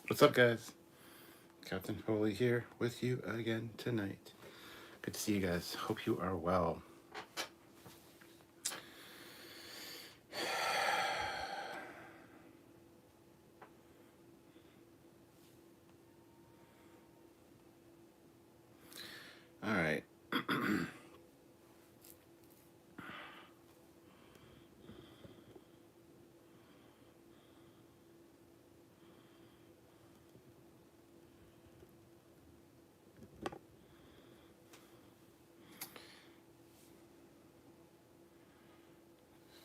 What's up, guys? Captain Foley here with you again tonight. Good to see you guys. Hope you are well. All right.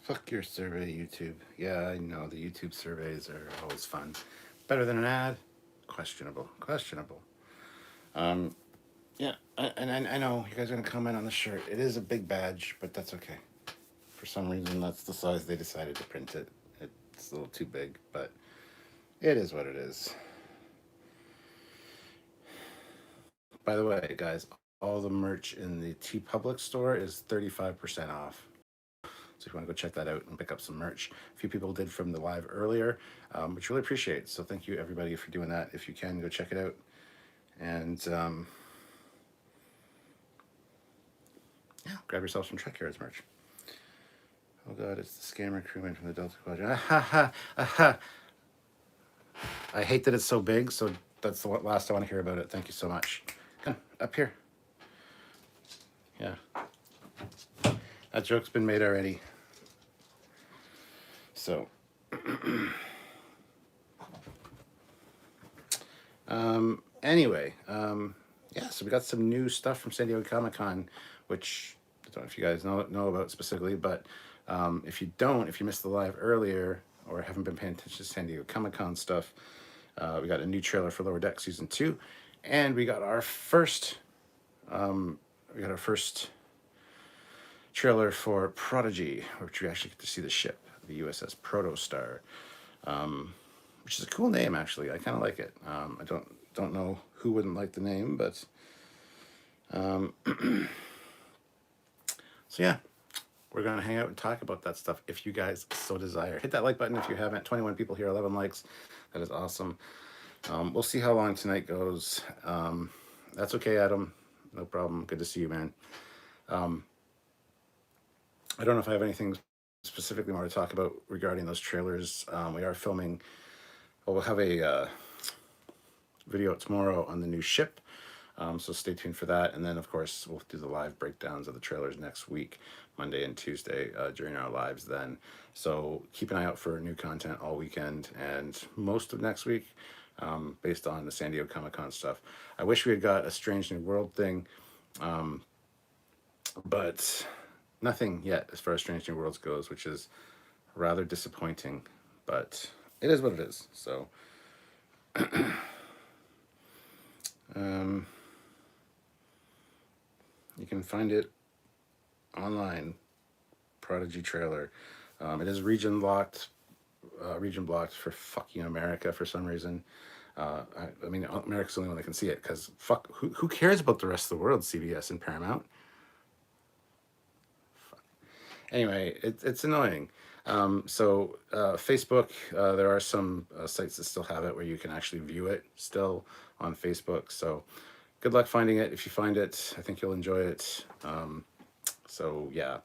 Fuck your survey, YouTube. Yeah, I know the YouTube surveys are always fun. Better than an ad? Questionable. Questionable. Yeah, I know you guys are gonna comment on the shirt. It is a big badge, but that's okay. For some reason, that's the size they decided to print it. It's a little too big, but it is what it is. By the way, guys, all the merch in the TeePublic store is 35% off. So if you want to go check that out and pick up some merch, a few people did from the live earlier, which really appreciate. So thank you everybody for doing that. If you can, go check it out. And yeah, grab yourself some Trekyards merch. Oh God, it's the scammer crewman from the Delta Quadrant. I hate that it's so big. So that's the last I want to hear about it. Thank you so much. Come up here. Yeah, that joke's been made already. So, anyway, yeah, so we got some new stuff from San Diego Comic-Con, which I don't know if you guys know about specifically, but if you don't, if you missed the live earlier or haven't been paying attention to San Diego Comic-Con stuff, we got a new trailer for Lower Deck Season 2, and we got our first trailer for Prodigy, which we actually get to see the ship, the USS Protostar, which is a cool name, actually. I kind of like it. I don't know who wouldn't like the name, but so yeah, we're gonna hang out and talk about that stuff if you guys so desire. Hit that like button if you haven't. 21 people here, 11 likes. That is awesome. We'll see how long tonight goes. That's okay, Adam. No problem. Good to see you, man. I don't know if I have anything specifically more to talk about regarding those trailers. We are filming. Well, we'll have a video tomorrow on the new ship. So stay tuned for that. And then, of course, we'll do the live breakdowns of the trailers next week, Monday and Tuesday, during our lives then. So keep an eye out for new content all weekend and most of next week, based on the San Diego Comic-Con stuff. I wish we had got a Strange New World thing, but nothing yet as far as Strange New Worlds goes, which is rather disappointing, but it is what it is. So you can find it online, Prodigy trailer. It is region blocked for fucking America for some reason. I mean, America's the only one that can see it because fuck, who cares about the rest of the world? CBS and Paramount. Fuck. Anyway, it's annoying. So Facebook, there are some sites that still have it where you can actually view it still on Facebook. So good luck finding it. If you find it, I think you'll enjoy it. So yeah,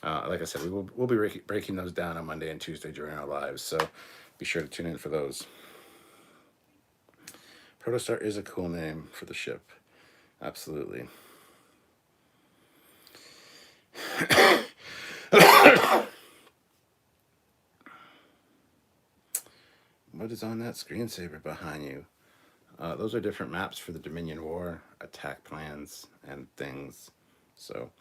like I said, we'll be breaking those down on Monday and Tuesday during our lives. So be sure to tune in for those. Protostar is a cool name for the ship. Absolutely. What is on that screensaver behind you? Those are different maps for the Dominion War, attack plans, and things. So,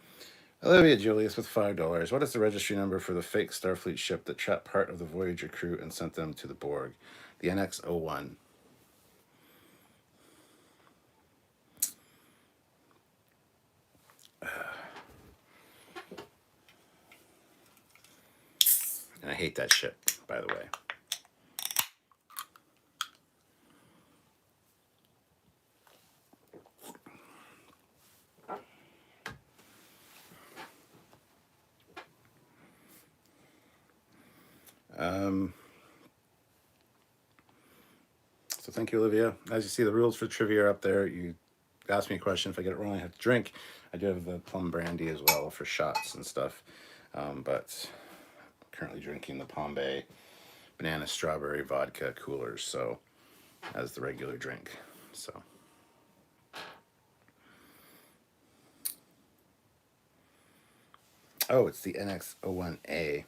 Olivia Julius with $5. What is the registry number for the fake Starfleet ship that trapped part of the Voyager crew and sent them to the Borg? The NX-01. And I hate that ship, by the way. So Thank you, Olivia. As you see, the rules for trivia are up there. You ask me a question. If I get it wrong, I have to drink. I do have the plum brandy as well for shots and stuff. But I'm currently drinking the Palm Bay banana strawberry vodka coolers, so as the regular drink. So. Oh, it's the NX01A.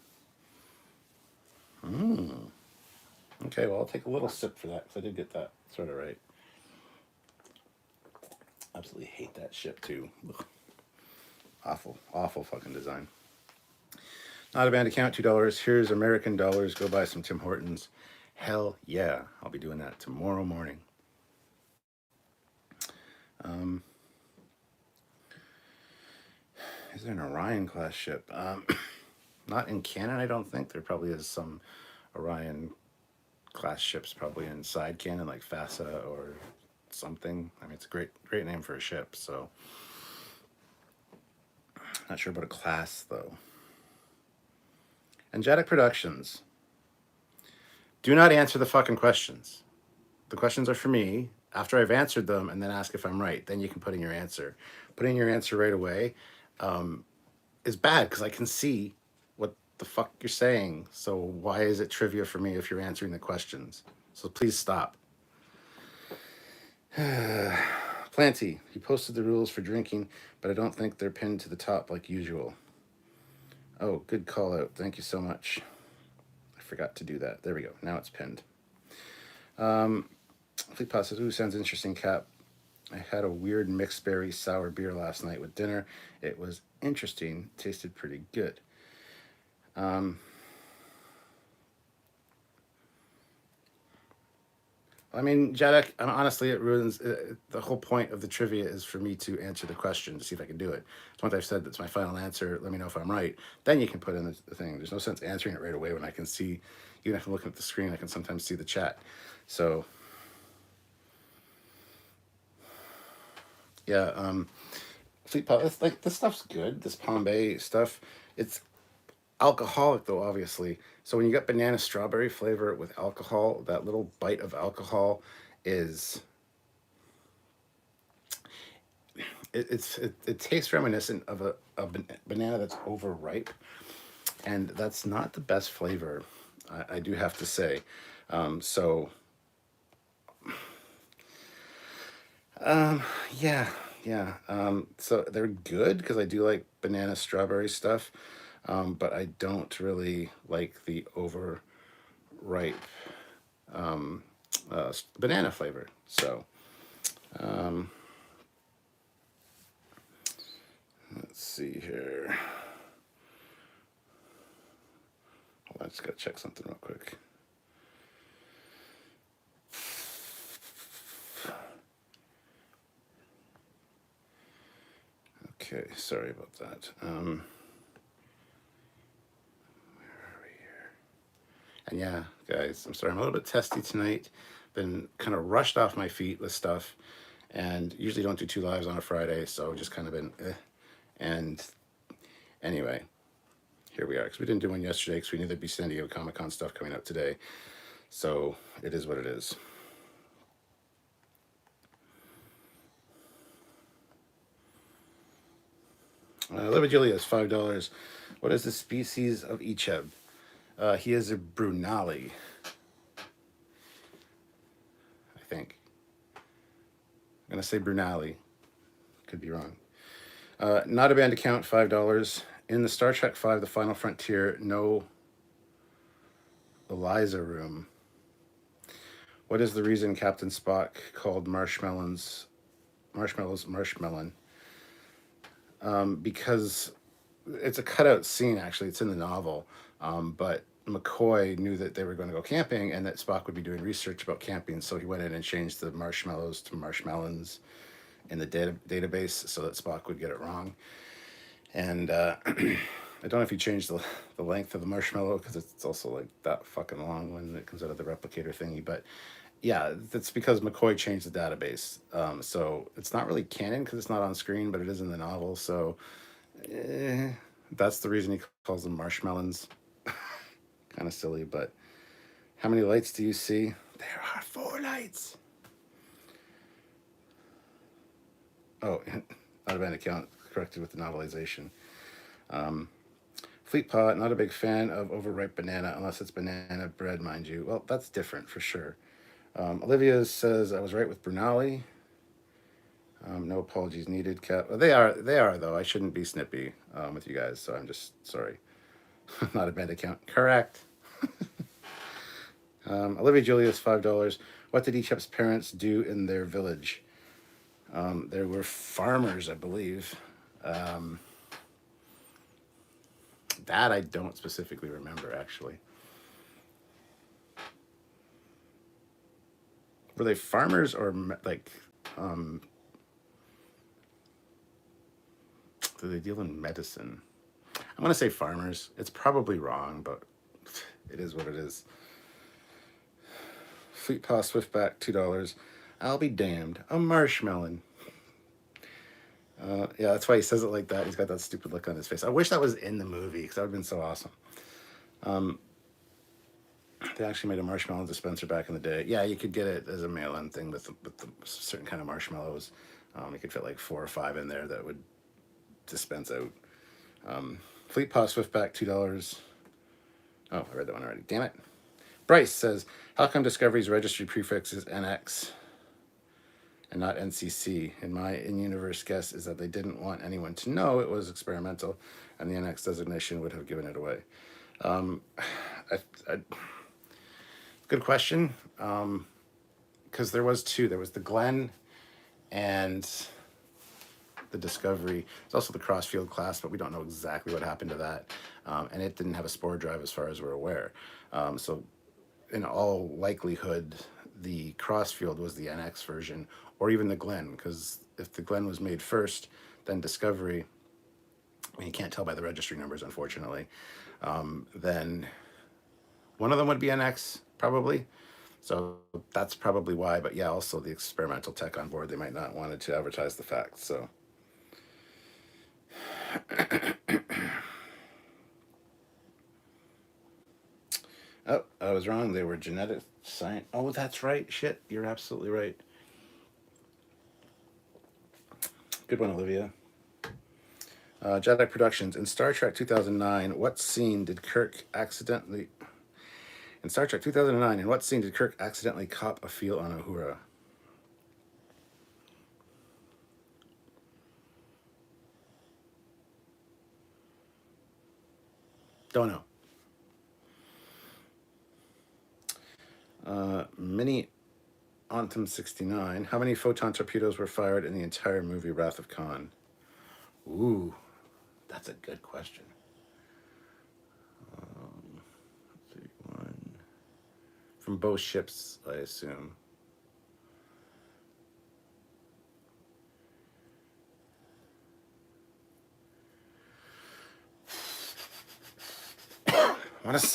Okay, well, I'll take a little sip for that because I did get that sort of right. Absolutely hate that ship too. Ugh. Awful fucking design. Not a band account, $2. Here's American dollars. Go buy some Tim Hortons. Hell yeah, I'll be doing that tomorrow morning. Is there an Orion class ship? Not in canon, I don't think. There probably is some Orion class ships probably inside canon, like FASA or something. I mean, it's a great name for a ship, so. Not sure about a class, though. Angelic Productions. Do not answer the fucking questions. The questions are for me. After I've answered them, and then ask if I'm right, then you can put in your answer. Putting your answer right away is bad because I can see what the fuck you're saying. So why is it trivia for me if you're answering the questions? So please stop. Planty, he posted the rules for drinking, but I don't think they're pinned to the top like usual. Oh, good call out. Thank you so much. I forgot to do that. There we go. Now it's pinned. Fleet Pot says, ooh, sounds interesting, Cap. I had a weird mixed berry sour beer last night with dinner. It was interesting. Tasted pretty good. I mean, Jadek, honestly, it ruins the whole point of the trivia is for me to answer the question to see if I can do it. So once I've said that's my final answer, let me know if I'm right. Then you can put in the thing. There's no sense answering it right away when I can see, even if I'm looking at the screen, I can sometimes see the chat. So, yeah, Fleet Pot, like this stuff's good. This Palm Bay stuff, it's alcoholic though, obviously. So when you got banana strawberry flavor with alcohol, that little bite of alcohol is it tastes reminiscent of a banana that's overripe, and that's not the best flavor. I do have to say. So yeah. So they're good because I do like banana strawberry stuff. But I don't really like the overripe banana flavor. So, let's see here. Hold on, I just gotta check something real quick. Okay, sorry about that. And yeah, guys, I'm sorry, I'm a little bit testy tonight. Been kind of rushed off my feet with stuff, and usually don't do 2 lives on a Friday, so just kind of been And anyway, here we are, because we didn't do one yesterday because we knew there'd be San Diego Comic-Con stuff coming out today. So it is what it is. Liva Julia is $5. What is the species of Echeb? He is a Brunali, I think. I'm going to say Brunali. Could be wrong. Not a band account, $5. In the Star Trek V, The Final Frontier, no Eliza room. What is the reason Captain Spock called marshmallows marshmallow? Because it's a cutout scene, actually. It's in the novel. But McCoy knew that they were going to go camping and that Spock would be doing research about camping, so he went in and changed the marshmallows to marshmallows in the database so that Spock would get it wrong. And I don't know if he changed the length of the marshmallow because it's also like that fucking long when it comes out of the replicator thingy. But yeah, that's because McCoy changed the database. So it's not really canon because it's not on screen, but it is in the novel. So that's the reason he calls them marshmallows. Kind of silly, but how many lights do you see? There are 4 lights. Oh, out of an account, corrected with the novelization. Fleet Pot, not a big fan of overripe banana unless it's banana bread, mind you. Well, that's different for sure. Olivia says I was right with Brunali. No apologies needed, Cap. Well, they are though. I shouldn't be snippy with you guys, so I'm just sorry. Not a bad account. Correct. Olivia Julius, $5. What did Echep's parents do in their village? There were farmers, I believe. That I don't specifically remember, actually. Were they farmers or like, do they deal in medicine? I'm going to say farmers. It's probably wrong, but it is what it is. Fleet Paw Swiftback, $2. I'll be damned. A marshmallow. Yeah, that's why he says it like that. He's got that stupid look on his face. I wish that was in the movie because that would have been so awesome. They actually made a marshmallow dispenser back in the day. Yeah, you could get it as a mail-in thing with the certain kind of marshmallows. You could fit like 4 or 5 in there that would dispense out. Fleet Paw Swiftback, $2. Oh, I read that one already. Damn it. Bryce says, how come Discovery's registry prefix is NX and not NCC? In my in-universe guess is that they didn't want anyone to know it was experimental, and the NX designation would have given it away. Good question, because there was 2. There was the Glenn and the Discovery. It's also the Crossfield class, but we don't know exactly what happened to that, and it didn't have a spore drive as far as we're aware. So in all likelihood, the Crossfield was the NX version, or even the Glenn, because if the Glenn was made first, then Discovery, I mean, you can't tell by the registry numbers, unfortunately, then one of them would be NX, probably. So that's probably why, but yeah, also the experimental tech on board, they might not wanted to advertise the facts, so. Oh, I was wrong. They were genetic science. Oh, that's right. Shit, you're absolutely right. Good one, Olivia. Jedi Productions. In Star Trek 2009, what scene did Kirk accidentally... In Star Trek 2009, in what scene did Kirk accidentally cop a feel on Uhura? Don't know. Mini Ontum 69. How many photon torpedoes were fired in the entire movie Wrath of Khan? Ooh, that's a good question. 31. From both ships, I assume. I want to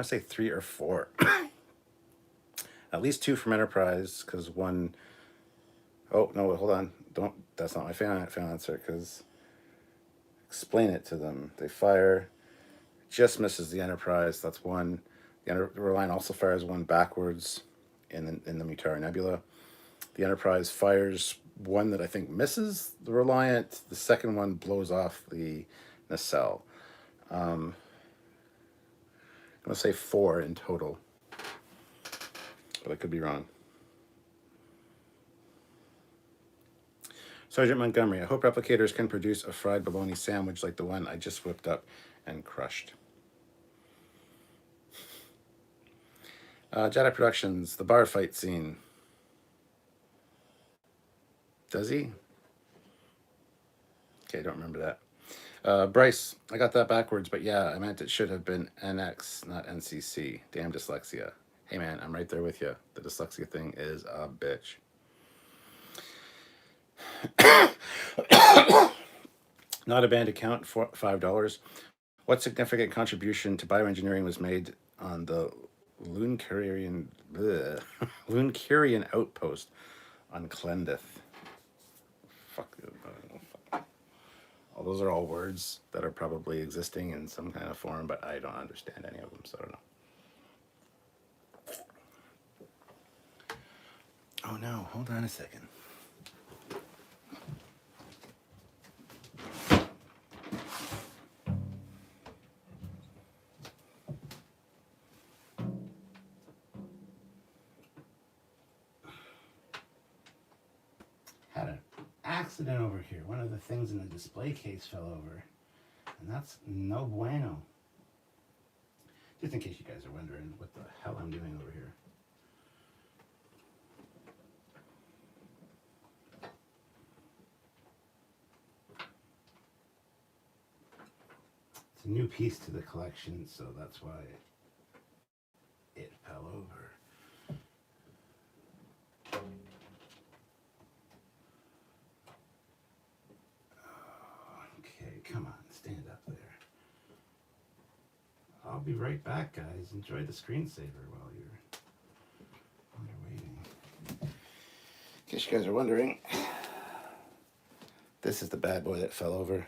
say 3 or 4. At least 2 from Enterprise, because 1... Oh, no, hold on. Don't... That's not my fan answer, because... Explain it to them. They fire... Just misses the Enterprise. That's 1. The Reliant also fires 1 backwards in the Mutara Nebula. The Enterprise fires 1 that I think misses the Reliant. The second one blows off the nacelle. I'm going to say 4 in total, but I could be wrong. Sergeant Montgomery, I hope replicators can produce a fried bologna sandwich like the one I just whipped up and crushed. Jedi Productions, the bar fight scene. Does he? Okay, I don't remember that. Bryce, I got that backwards, but yeah, I meant it should have been NX, not NCC. Damn dyslexia. Hey man, I'm right there with you. The dyslexia thing is a bitch. Not a banned account for $5. What significant contribution to bioengineering was made on the Luncurian outpost on Clendith? Fuck. All those are all words that are probably existing in some kind of form, but I don't understand any of them, so I don't know. Oh no, hold on a second. Had an accident over here. One of the things in the display case fell over, and that's no bueno. Just in case you guys are wondering what the hell I'm doing over here. It's a new piece to the collection, so that's why it fell over. Okay, come on, stand up there. I'll be right back, guys. Enjoy the screensaver while you're waiting. In case you guys are wondering, this is the bad boy that fell over.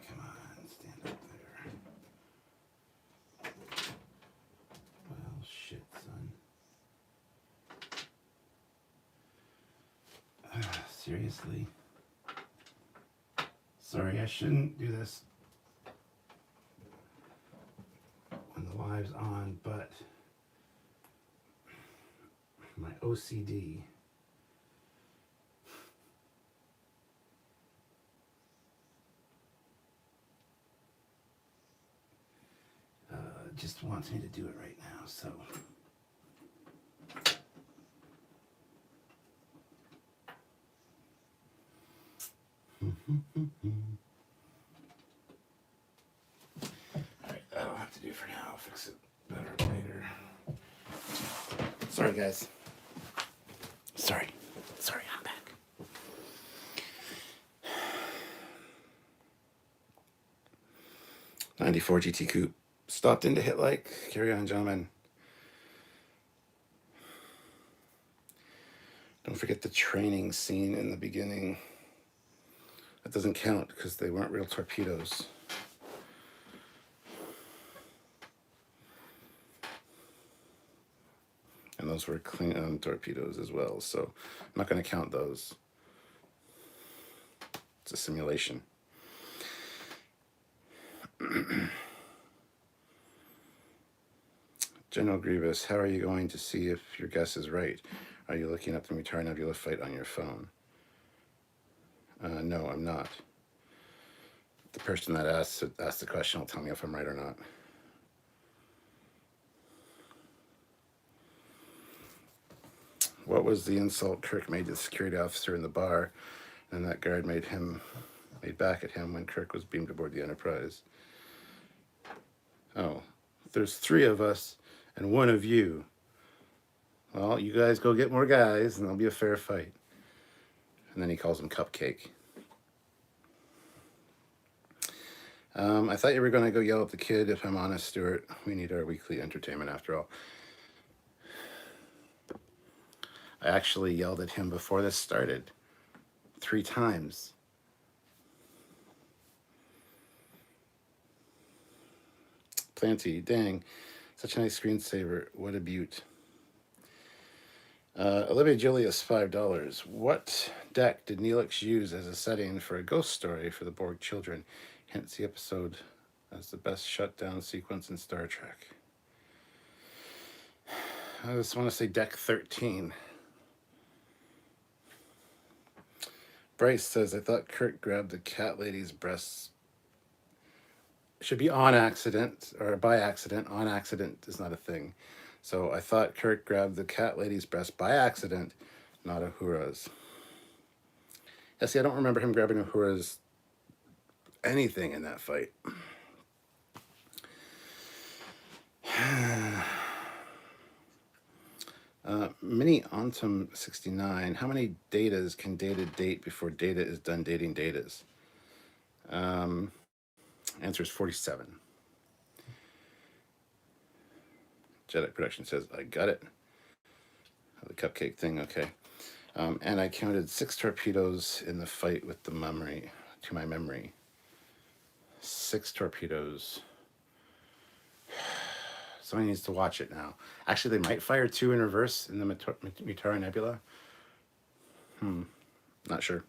Come on, stand up there. Well, shit, son. Seriously? Sorry, I shouldn't do this when the live's on, but my OCD just wants me to do it right now, so. Alright, that'll have to do for now. I'll fix it better later. Sorry, guys. Sorry, I'm back. '94 GT Coupe. Stopped in to hit like. Carry on, gentlemen. Don't forget the training scene in the beginning. That doesn't count because they weren't real torpedoes. And those were clean torpedoes as well, so I'm not going to count those. It's a simulation. General Grievous, how are you going to see if your guess is right? Are you looking up the Retard Nebula fight on your phone? No, I'm not. The person that asked the question will tell me if I'm right or not. What was the insult Kirk made to the security officer in the bar, and that guard made back at him when Kirk was beamed aboard the Enterprise? Oh, there's 3 of us and 1 of you. Well, you guys go get more guys, and there'll be a fair fight. And then he calls him Cupcake. I thought you were going to go yell at the kid, if I'm honest, Stuart. We need our weekly entertainment after all. I actually yelled at him before this started. 3 times. Planty, dang. Such a nice screensaver. What a beaut. Olivia Julius, $5. What deck did Neelix use as a setting for a ghost story for the Borg children? Hence the episode as the best shutdown sequence in Star Trek. I just want to say deck 13. Bryce says, I thought Kirk grabbed the cat lady's breasts. It should be on accident or by accident. On accident is not a thing. So I thought Kirk grabbed the cat lady's breast by accident, not Uhura's. Yeah, see, I don't remember him grabbing Uhura's anything in that fight. Mini Antum 69. How many datas can Data date before Data is done dating datas? Answer is 47. Jedi Production says, I got it. The cupcake thing, okay. And I counted 6 torpedoes in the fight with the memory, to my memory. 6 torpedoes. Somebody needs to watch it now. Actually, they might fire 2 in reverse in the Mutara Nebula. Not sure.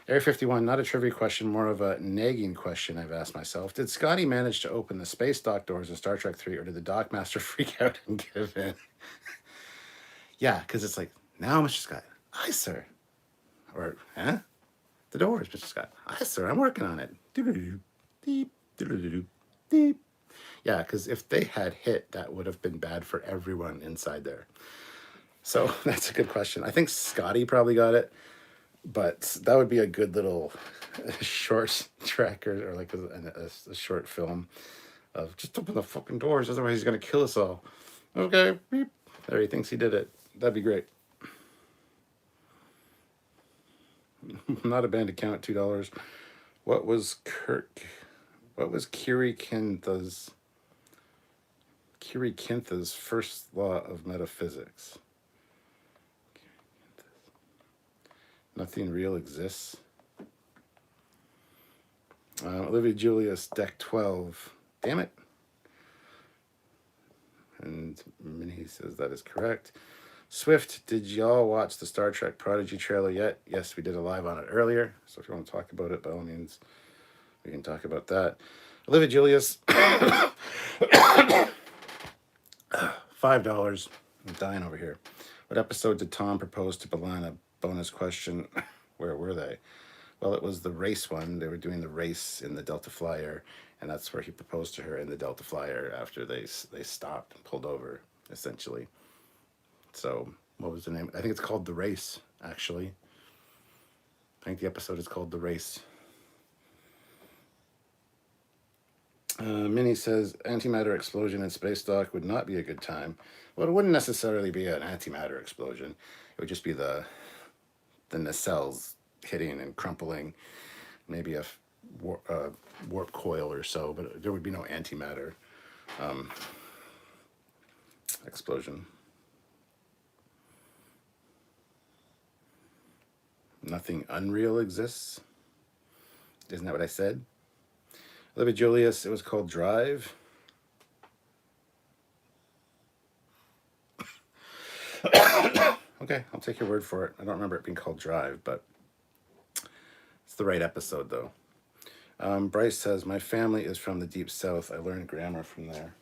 Area 51, not a trivia question, more of a nagging question I've asked myself. Did Scotty manage to open the space dock doors in Star Trek 3, or did the dock master freak out and give in? Yeah, because it's like, now, Mr. Scott. Aye, sir. Or, huh? The doors, Mr. Scott. Aye, sir, I'm working on it. Doo-doo-doo. Deep, doo-doo-doo-doo. Deep. Yeah, because if they had hit, that would have been bad for everyone inside there. So that's a good question. I think Scotty probably got it, but that would be a good little short track or like a short film of just open the fucking doors, otherwise he's going to kill us all. Okay, beep. There, he thinks he did it. That'd be great. Not a band account, $2. What was Kiri Kintha's first law of metaphysics? Nothing real exists. Olivia Julius, deck 12. Damn it. And Minnie says that is correct. Swift, did y'all watch the Star Trek Prodigy trailer yet? Yes, we did a live on it earlier. So if you want to talk about it, by all means, we can talk about that. Olivia Julius, $5. I'm dying over here. What episode did Tom propose to B'Elanna? Bonus question. Where were they? Well, it was the race one. They were doing the race in the Delta Flyer, and that's where he proposed to her in the Delta Flyer after they stopped and pulled over, essentially. So, what was the name? I think it's called The Race, actually. I think the episode is called The Race. Minnie says, antimatter explosion in space dock would not be a good time. Well, it wouldn't necessarily be an antimatter explosion. It would just be the nacelles hitting and crumpling, maybe a warp coil or so, but there would be no antimatter explosion. Nothing unreal exists. Isn't that what I said? Olivia Julius, it was called Drive. Okay, I'll take your word for it. I don't remember it being called Drive, but it's the right episode, though. Bryce says, my family is from the Deep South. I learned grammar from there.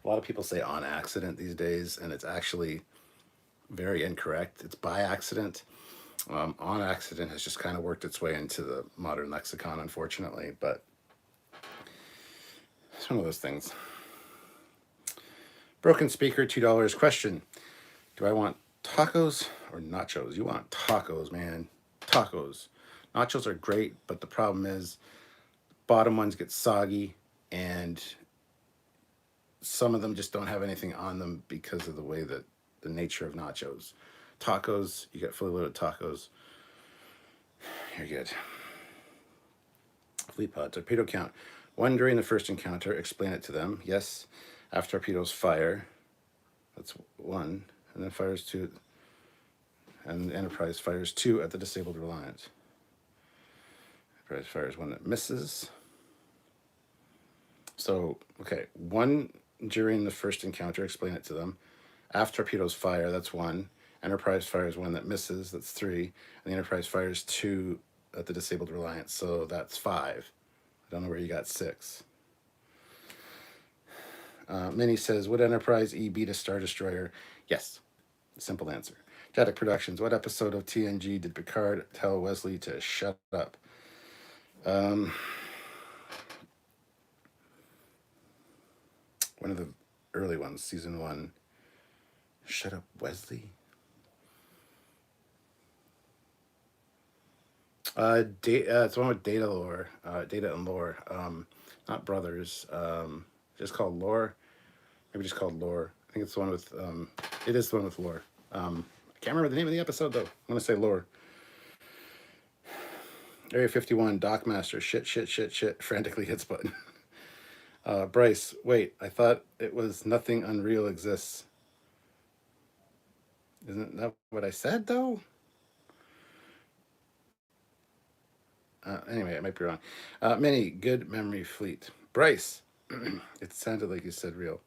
A lot of people say on accident these days, and it's actually very incorrect. It's by accident. On accident has just kind of worked its way into the modern lexicon, unfortunately, but it's one of those things. Broken Speaker, $2. Question, do I want tacos or nachos? You want tacos, man. Tacos. Nachos are great, but the problem is bottom ones get soggy, and some of them just don't have anything on them because of the way that the nature of nachos. Tacos, you get fully loaded tacos. You're good. Fleet pod, torpedo count. 1 during the first encounter, explain it to them. Yes. After torpedoes fire, that's 1, and then fires 2, and Enterprise fires 2 at the disabled Reliant. Enterprise fires 1 that misses. So, okay, 1 during the first encounter, explain it to them. After torpedoes fire, that's 1. Enterprise fires 1 that misses, that's 3. And the Enterprise fires 2 at the disabled Reliant, so that's 5. I don't know where you got 6. Minnie says, would Enterprise E beat a Star Destroyer? Yes. Simple answer. Jatic Productions, what episode of TNG did Picard tell Wesley to shut up? One of the early ones, season 1. Shut up, Wesley? It's one with Data and Lore. Not brothers. Just called Lore. Maybe just called Lore. I think it's the one with, it is the one with Lore. I can't remember the name of the episode, though. I'm going to say Lore. Area 51, Dockmaster, shit, frantically hits button. Bryce, wait, I thought it was nothing unreal exists. Isn't that what I said, though? Anyway, I might be wrong. Minnie, good memory fleet. Bryce, it sounded like you said real.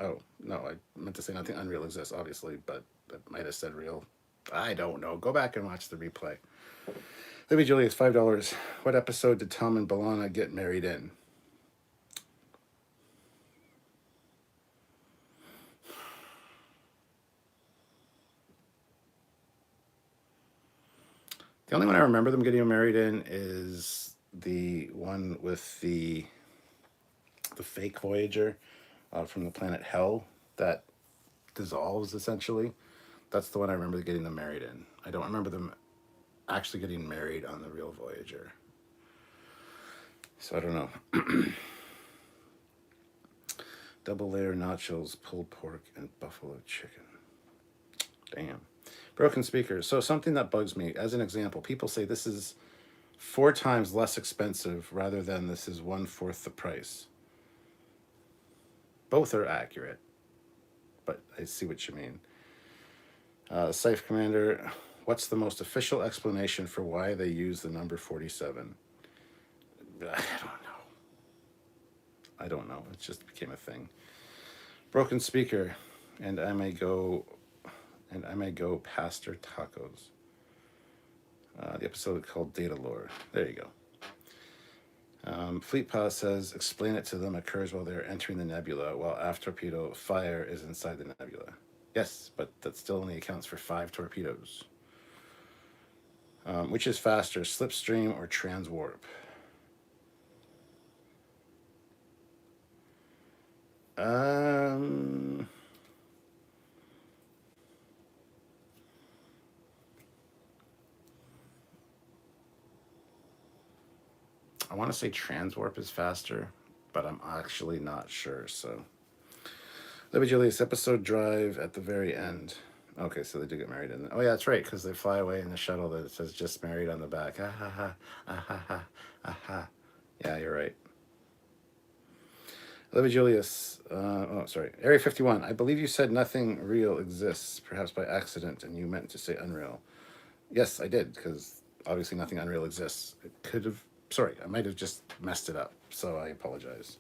Oh, no, I meant to say nothing unreal exists, obviously, but I might have said real. I don't know. Go back and watch the replay. Libby Julius, $5. What episode did Tom and Balana get married in? The only one I remember them getting married in is the one with the fake Voyager from the planet Hell that dissolves, essentially. That's the one I remember getting them married in. I don't remember them actually getting married on the real Voyager. So I don't know. Double layer nachos, pulled pork, and buffalo chicken. Damn. Broken speakers. So something that bugs me, as an example, people say this is 4 times less expensive rather than this is 1/4 the price. Both are accurate, but I see what you mean. Safe Commander, what's the most official explanation for why they use the number 47? I don't know. It just became a thing. Broken speaker, and I may go Pastor Tacos. The episode called Data Lore. There you go. Fleet Pass says, explain it to them occurs while they're entering the nebula, while after torpedo fire is inside the nebula. Yes, but that still only accounts for 5 torpedoes. Which is faster, slipstream or transwarp? I want to say transwarp is faster, but I'm actually not sure. So, Libby Julius, episode drive at the very end. Okay, so they do get married in the, oh yeah, that's right, because they fly away in the shuttle that says just married on the back. Ah ha ha, ah ha ha, ah ha. Yeah, you're right. Libby Julius, sorry. Area 51, I believe you said nothing real exists, perhaps by accident, and you meant to say unreal. Yes, I did, because obviously nothing unreal exists. It could have, sorry, I might have just messed it up, so I apologize.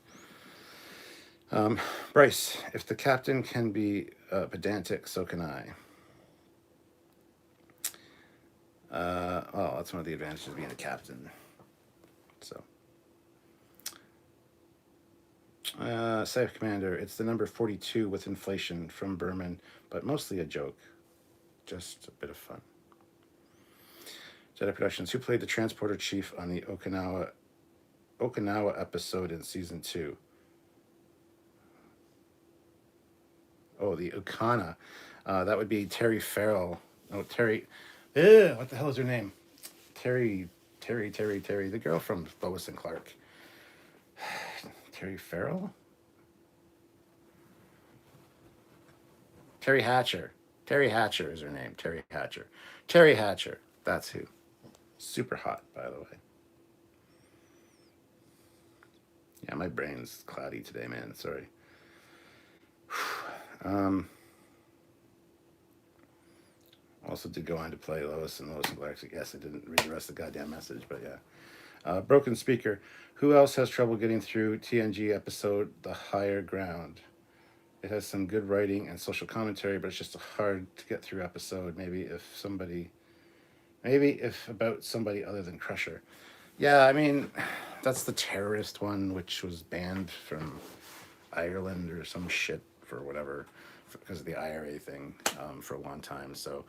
Bryce, if the captain can be pedantic, so can I. Well, that's one of the advantages of being a captain. So, Safe Commander, it's the number 42 with inflation from Berman, but mostly a joke. Just a bit of fun. Jedi Productions, who played the transporter chief on the Okinawa episode in season 2? Oh, the Okana. That would be Terry Farrell. Oh, Terry. What the hell is her name? Terry. The girl from Lois and Clark. Terry Farrell? Terry Hatcher. Terry Hatcher is her name. Terry Hatcher. Terry Hatcher. That's who. Super hot, by the way. Yeah, my brain's cloudy today, man. Sorry. Also did go on to play Lois and Clark. Yes, I didn't read the rest of the goddamn message, but yeah. Broken speaker. Who else has trouble getting through TNG episode The Higher Ground? It has some good writing and social commentary, but it's just a hard to get through episode. Maybe if about somebody other than Crusher. Yeah, I mean, that's the terrorist one, which was banned from Ireland or some shit for whatever, because of the IRA thing for a long time. So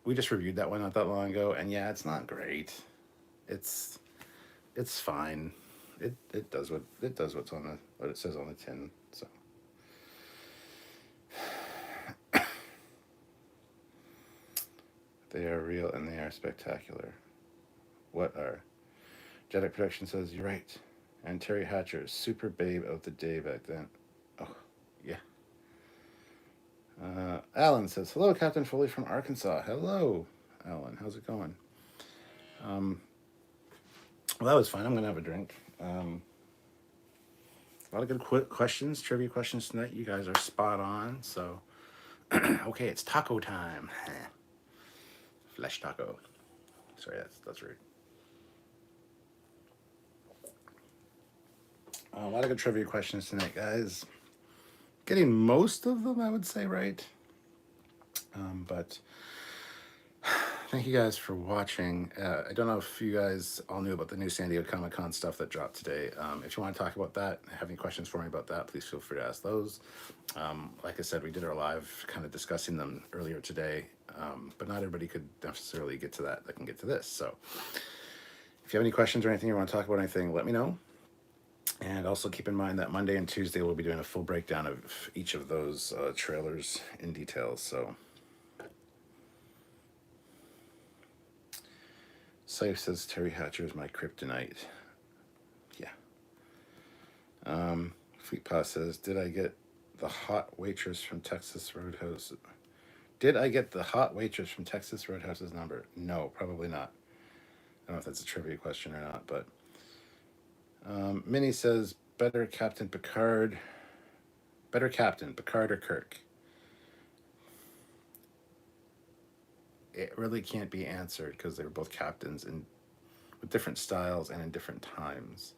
we just reviewed that one not that long ago, and yeah, it's not great. It's fine. It does what's on what it says on the tin. So they are real and they are spectacular. What are? Jedi Production says you're right. And Terry Hatcher, super babe of the day back then. Oh, yeah. Alan says, hello, Captain Foley from Arkansas. Hello, Alan. How's it going? Well, that was fun. I'm going to have a drink. A lot of good questions, trivia questions tonight. You guys are spot on. So, okay, it's taco time. Flesh taco. Sorry, that's rude. A lot of good trivia questions tonight, guys. Getting most of them, I would say, right. But thank you guys for watching. I don't know if you guys all knew about the new San Diego Comic-Con stuff that dropped today. If you want to talk about that, have any questions for me about that, please feel free to ask those. Like I said, we did our live kind of discussing them earlier today, but not everybody could necessarily get to that can get to this. So if you have any questions or anything, you want to talk about anything, let me know. And also keep in mind that Monday and Tuesday we'll be doing a full breakdown of each of those trailers in detail. So Safe says Terry Hatcher is my kryptonite. Yeah. Fleet Paw says, did I get the hot waitress from Texas Roadhouse? Did I get the hot waitress from Texas Roadhouse's number? No, probably not. I don't know if that's a trivia question or not, but Minnie says, better Captain Picard or Kirk? It really can't be answered because they were both captains with different styles and in different times.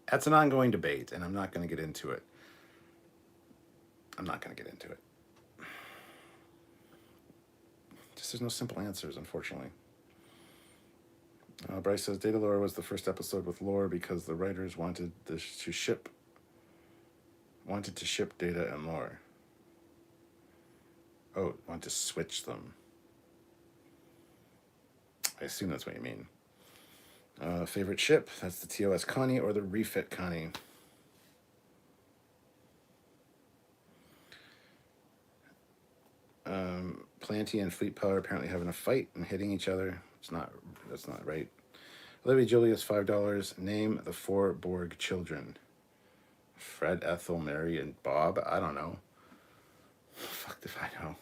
That's an ongoing debate, and I'm not going to get into it. Just there's no simple answers, unfortunately. Bryce says Data Lore was the first episode with lore because the writers wanted to ship Data and lore. Oh, want to switch them. I assume that's what you mean. Favorite ship? That's the TOS Connie or the refit Connie. Planty and Fleet Power apparently having a fight and hitting each other. That's not right. Olivia Julius, $5. Name the 4 Borg children. Fred, Ethel, Mary, and Bob? I don't know. Fuck if I know.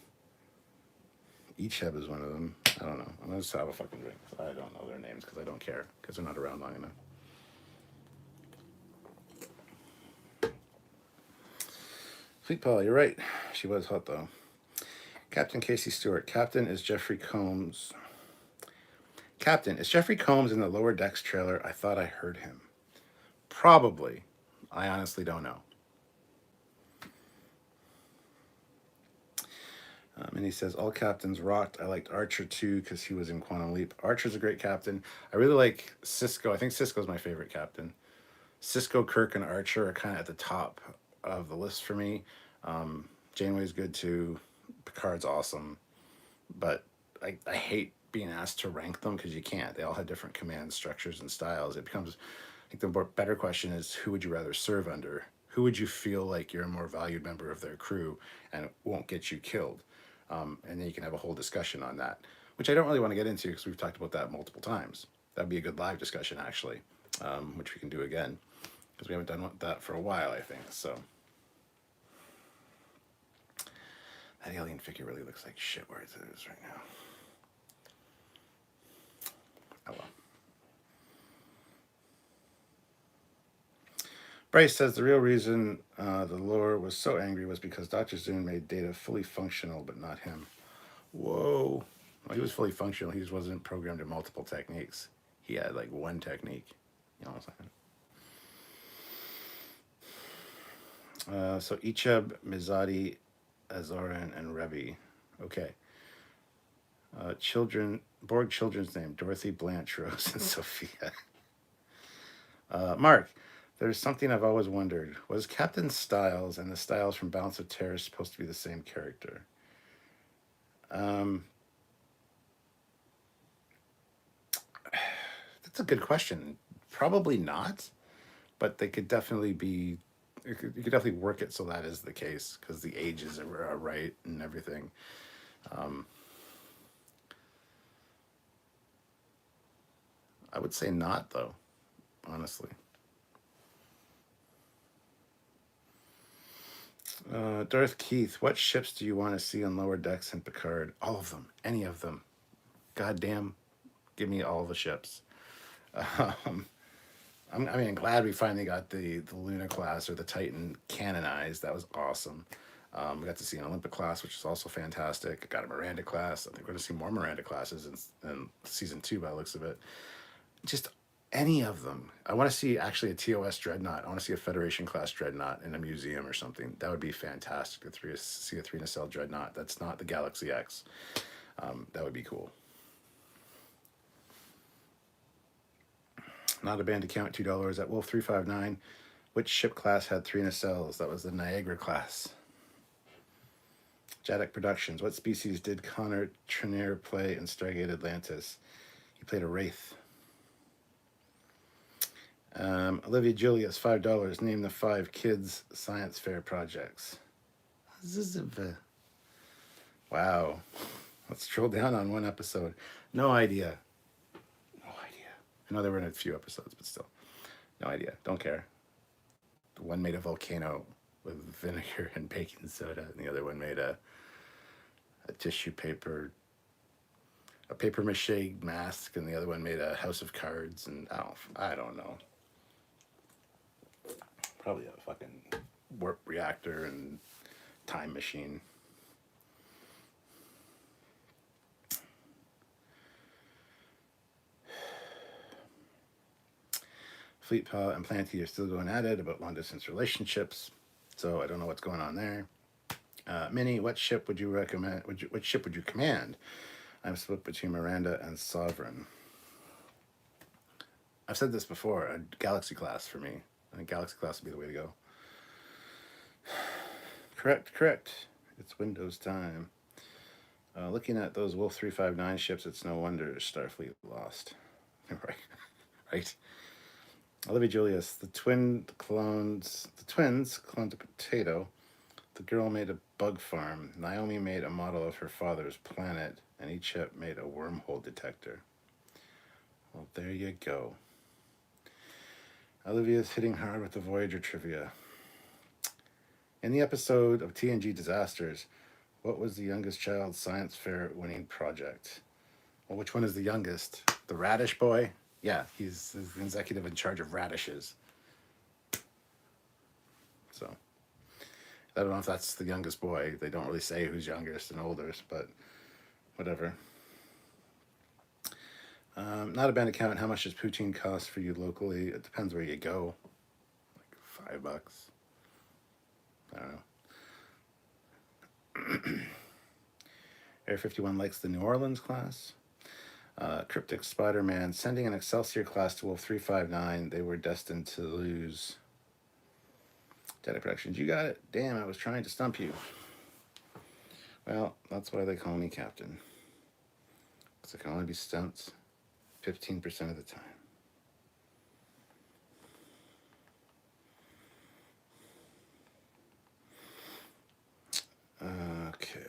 Icheb is one of them. I don't know. I'm going to just have a fucking drink. I don't know their names because I don't care. Because they're not around long enough. Fleet Paul, you're right. She was hot, though. Captain Casey Stewart. Captain, is Jeffrey Combs in the Lower Decks trailer? I thought I heard him. Probably. I honestly don't know. And he says, all captains rocked. I liked Archer too because he was in Quantum Leap. Archer's a great captain. I really like Sisko. I think Sisko's my favorite captain. Sisko, Kirk, and Archer are kind of at the top of the list for me. Janeway's good too. Picard's awesome. But I hate being asked to rank them because you can't. They all have different command structures and styles. It becomes, I think the better question is, who would you rather serve under? Who would you feel like you're a more valued member of their crew and it won't get you killed? And then you can have a whole discussion on that, which I don't really want to get into because we've talked about that multiple times. That'd be a good live discussion, actually, which we can do again because we haven't done that for a while, I think. So that alien figure really looks like shit where it is right now. Oh well. Bryce says the real reason the lore was so angry was because Dr. Zoom made Data fully functional, but not him. Whoa. Well, he was fully functional. He just wasn't programmed in multiple techniques. He had like one technique. You know what I'm saying? So Icheb, Mizadi, Azoran, and Revi. Okay. Borg children's name, Dorothy, Blanche, Rose, and Sophia. Mark, there's something I've always wondered. Was Captain Styles and the Styles from Balance of Terror supposed to be the same character? That's a good question. Probably not, but they could definitely be. You could definitely work it so that is the case because the ages are right and everything. I would say not, though, honestly. Darth Keith, what ships do you want to see on lower decks in Picard? All of them. Any of them. Goddamn. Give me all the ships. Um, I mean, glad we finally got the Luna class or the Titan canonized. That was awesome. We got to see an Olympic class, which is also fantastic. Got a Miranda class. I think we're going to see more Miranda classes in season 2 by the looks of it. Just any of them. I want to see actually a TOS dreadnought. I want to see a Federation class dreadnought in a museum or something. That would be fantastic to see a 3 nacelle dreadnought. That's not the Galaxy X. That would be cool. Not a band account, $2 at Wolf 359. Which ship class had 3 nacelles? That was the Niagara class. Jadek Productions. What species did Connor Trenier play in Stargate Atlantis? He played a Wraith. Olivia Julius, $5. Name the 5 kids' science fair projects. Wow. Let's drill down on one episode. No idea. I know they were in a few episodes, but still. No idea. Don't care. The one made a volcano with vinegar and baking soda, and the other one made a tissue paper, a paper mache mask, and the other one made a house of cards, and I don't know. Probably a fucking warp reactor and time machine. Fleet Paw and Planty are still going at it about long distance relationships, so I don't know what's going on there. Minnie, what ship would you recommend? Which ship would you command? I'm split between Miranda and Sovereign. I've said this before, a Galaxy class for me. I think Galaxy class would be the way to go. Correct. It's Windows time. Looking at those Wolf 359 ships, it's no wonder Starfleet lost. Right. Olivia Julius, the twins cloned a potato. The girl made a bug farm. Naomi made a model of her father's planet, and each ship made a wormhole detector. Well, there you go. Olivia's hitting hard with the Voyager trivia. In the episode of TNG Disasters, what was the youngest child's science fair winning project? Well, which one is the youngest? The Radish boy? Yeah, he's the executive in charge of radishes. So, I don't know if that's the youngest boy. They don't really say who's youngest and oldest, but whatever. Not a band account. How much does poutine cost for you locally? It depends where you go. Like $5. I don't know. Air 51 likes the New Orleans class. Cryptic Spider-Man sending an Excelsior class to Wolf 359. They were destined to lose. Data Productions, you got it. Damn, I was trying to stump you. Well, that's why they call me Captain. Because I can only be stumped 15% of the time. Okay.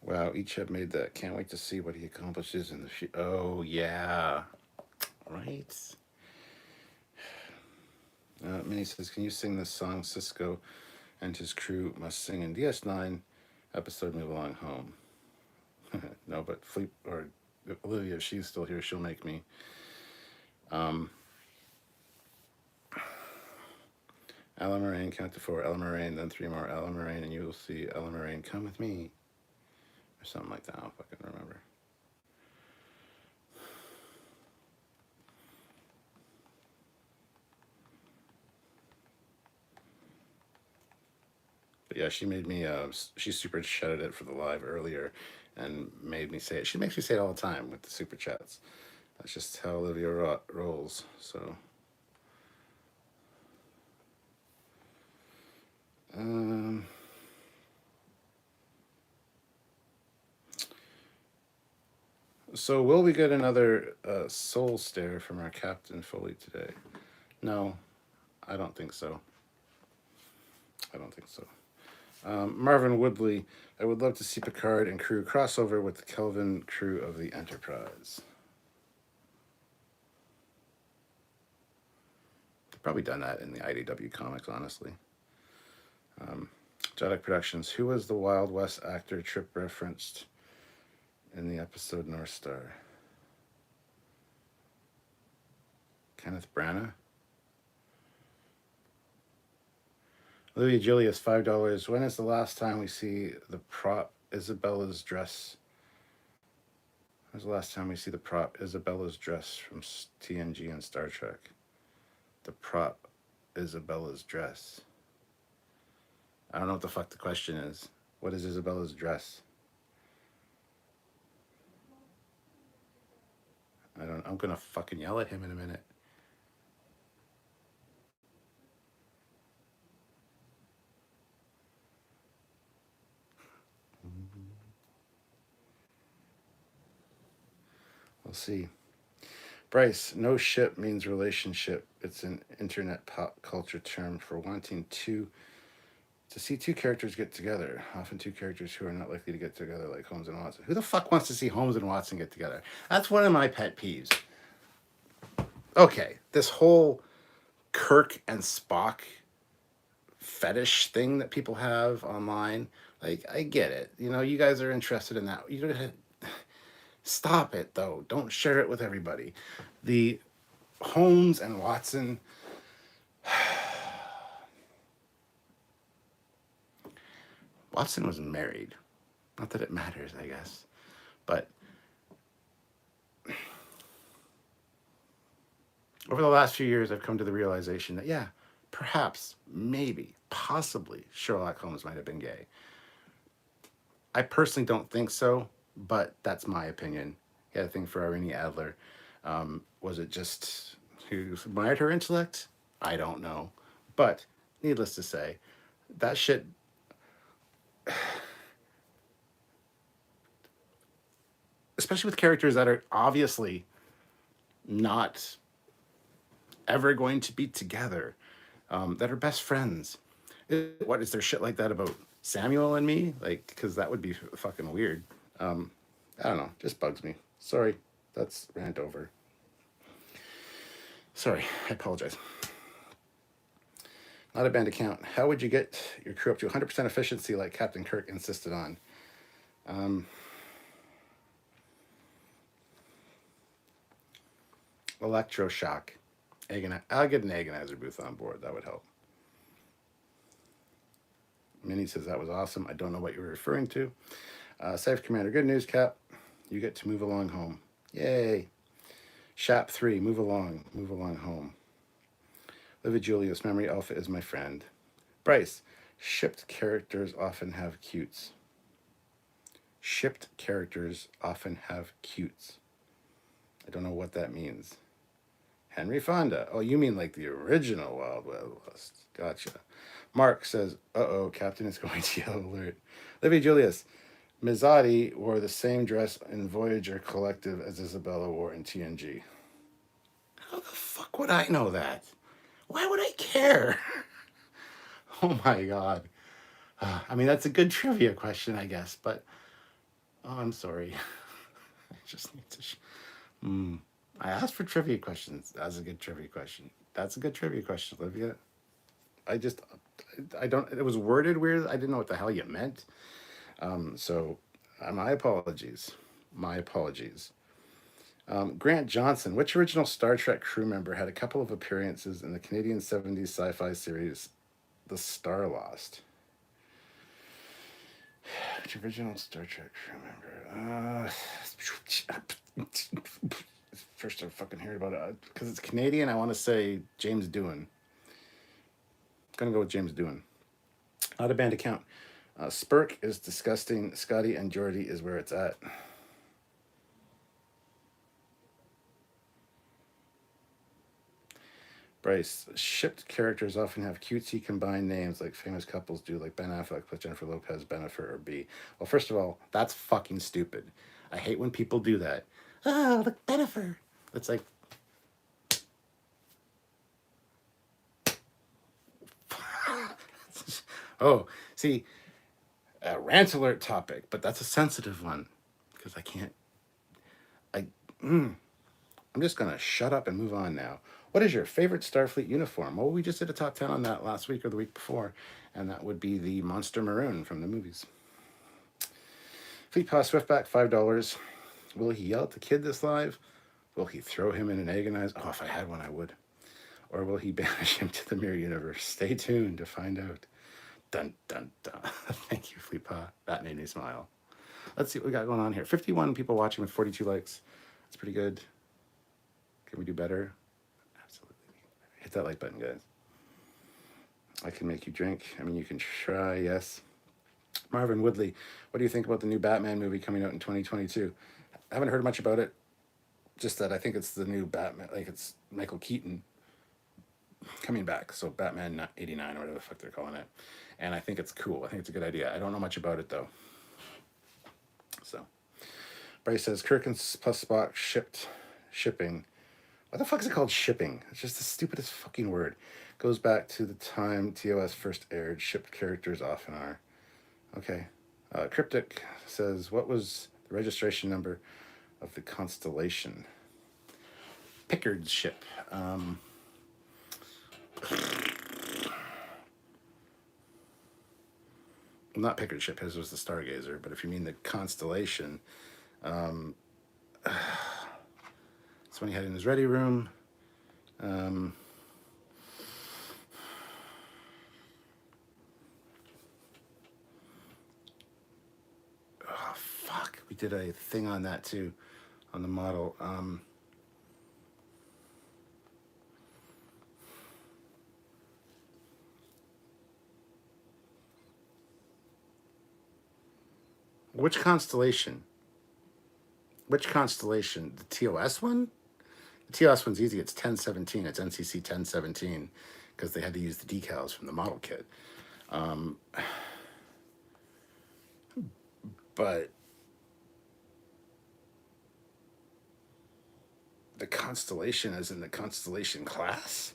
Wow, each have made that. Can't wait to see what he accomplishes in the future. Oh, yeah. Right. Minnie says, can you sing this song Cisco and his crew must sing in DS9 episode Move Along Home? No, but Fleet, or Olivia, if she's still here, she'll make me. Ella Moraine, count to 4. Ella Moraine, then 3 more Ella Moraine, and you will see Ella Moraine, come with me. Or something like that. I don't fucking remember. But yeah, she made me, she super chatted it for the live earlier and made me say it. She makes me say it all the time with the super chats. That's just how Olivia rolls, so. So will we get another soul stare from our Captain Foley today? No, I don't think so. Marvin Woodley, I would love to see Picard and crew crossover with the Kelvin crew of the Enterprise. Probably done that in the IDW comics, honestly. Jedic Productions. Who was the Wild West actor Trip referenced in the episode North Star? Kenneth Branagh. Olivia Julius, $5. When is the last time we see the prop Isabella's dress? When was the last time we see the prop Isabella's dress from TNG and Star Trek? The prop Isabella's dress. I don't know what the fuck the question is. What is Isabella's dress? I'm gonna fucking yell at him in a minute. We'll see. Bryce, no ship means relationship. It's an internet pop culture term for wanting to see two characters get together. Often two characters who are not likely to get together, like Holmes and Watson. Who the fuck wants to see Holmes and Watson get together? That's one of my pet peeves. Okay, this whole Kirk and Spock fetish thing that people have online, like, I get it. You know, you guys are interested in that. You don't stop it, though. Don't share it with everybody. The Holmes and Watson. Watson was married. Not that it matters, I guess. But over the last few years, I've come to the realization that, yeah, perhaps, maybe, possibly, Sherlock Holmes might have been gay. I personally don't think so, but that's my opinion. He had a thing for Irene Adler. Was it just who admired her intellect? I don't know. But needless to say, that shit. Especially with characters that are obviously not ever going to be together, that are best friends. What is there shit like that about Samuel and me? Like, because that would be fucking weird. I don't know, just bugs me. Sorry, that's rant over. Sorry, I apologize. Not a band account. How would you get your crew up to 100% efficiency like Captain Kirk insisted on? Electroshock. I'll get an agonizer booth on board. That would help. Minnie says that was awesome. I don't know what you were referring to. Safe Commander, good news, Cap. You get to move along home. Yay. Shap 3, move along home. Livid Julius, Memory Alpha is my friend. Bryce, shipped characters often have cutes. Shipped characters often have cutes. I don't know what that means. Henry Fonda. Oh, you mean like the original Wild Wild West. Gotcha. Mark says, uh-oh, Captain is going to yellow alert. Livy Julius. Mizzotti wore the same dress in Voyager Collective as Isabella wore in TNG. How the fuck would I know that? Why would I care? Oh my god. I mean, that's a good trivia question, I guess, but... Oh, I'm sorry. I just need to... I asked for trivia questions. That's a good trivia question. That's a good trivia question, Olivia. I don't... It was worded weird. I didn't know what the hell you meant. So, my apologies. My apologies. Grant Johnson, which original Star Trek crew member had a couple of appearances in the Canadian 70s sci-fi series, The Star Lost? Which original Star Trek crew member? First I fucking heard about it. Because it's Canadian, I want to say James Doohan. Gonna go with James Doohan. Not a band account. Spurk is disgusting. Scotty and Geordie is where it's at. Bryce, shipped characters often have cutesy combined names like famous couples do, like Ben Affleck plus Jennifer Lopez, Bennifer, or B. Well, first of all, that's fucking stupid. I hate when people do that. Oh, look, Bennifer. It's like... Oh, see, a rant alert topic, but that's a sensitive one because I can't... I'm just going to shut up and move on now. What is your favorite Starfleet uniform? Well, we just did a top 10 on that last week or the week before, and that would be the Monster Maroon from the movies. Fleet Pass Swiftback, $5. Will he yell at the kid this live? Will he throw him in an agonize? Oh, if I had one, I would. Or will he banish him to the mirror universe? Stay tuned to find out. Dun, dun, dun. Thank you, Fleetpaw. That made me smile. Let's see what we got going on here. 51 people watching with 42 likes. That's pretty good. Can we do better? Absolutely. Hit that like button, guys. I can make you drink. I mean, you can try, yes. Marvin Woodley, what do you think about the new Batman movie coming out in 2022? I haven't heard much about it. Just that I think it's the new Batman, like it's Michael Keaton coming back. So Batman 89 or whatever the fuck they're calling it. And I think it's cool. I think it's a good idea. I don't know much about it though. So Bryce says Kirk and plus Spock shipping. What the fuck is it called shipping? It's just the stupidest fucking word. Goes back to the time TOS first aired. Shipped characters often are. Okay. Cryptic says, what was the registration number of the Constellation? Pickard's ship. Not Pickard's ship, his was the Stargazer, but if you mean the Constellation, it's when he had in his ready room. Oh, fuck. We did a thing on that too, on the model. Which constellation? Which constellation? The TOS one? The TOS one's easy. It's 1017. It's NCC 1017 because they had to use the decals from the model kit. But the constellation is in the Constellation class?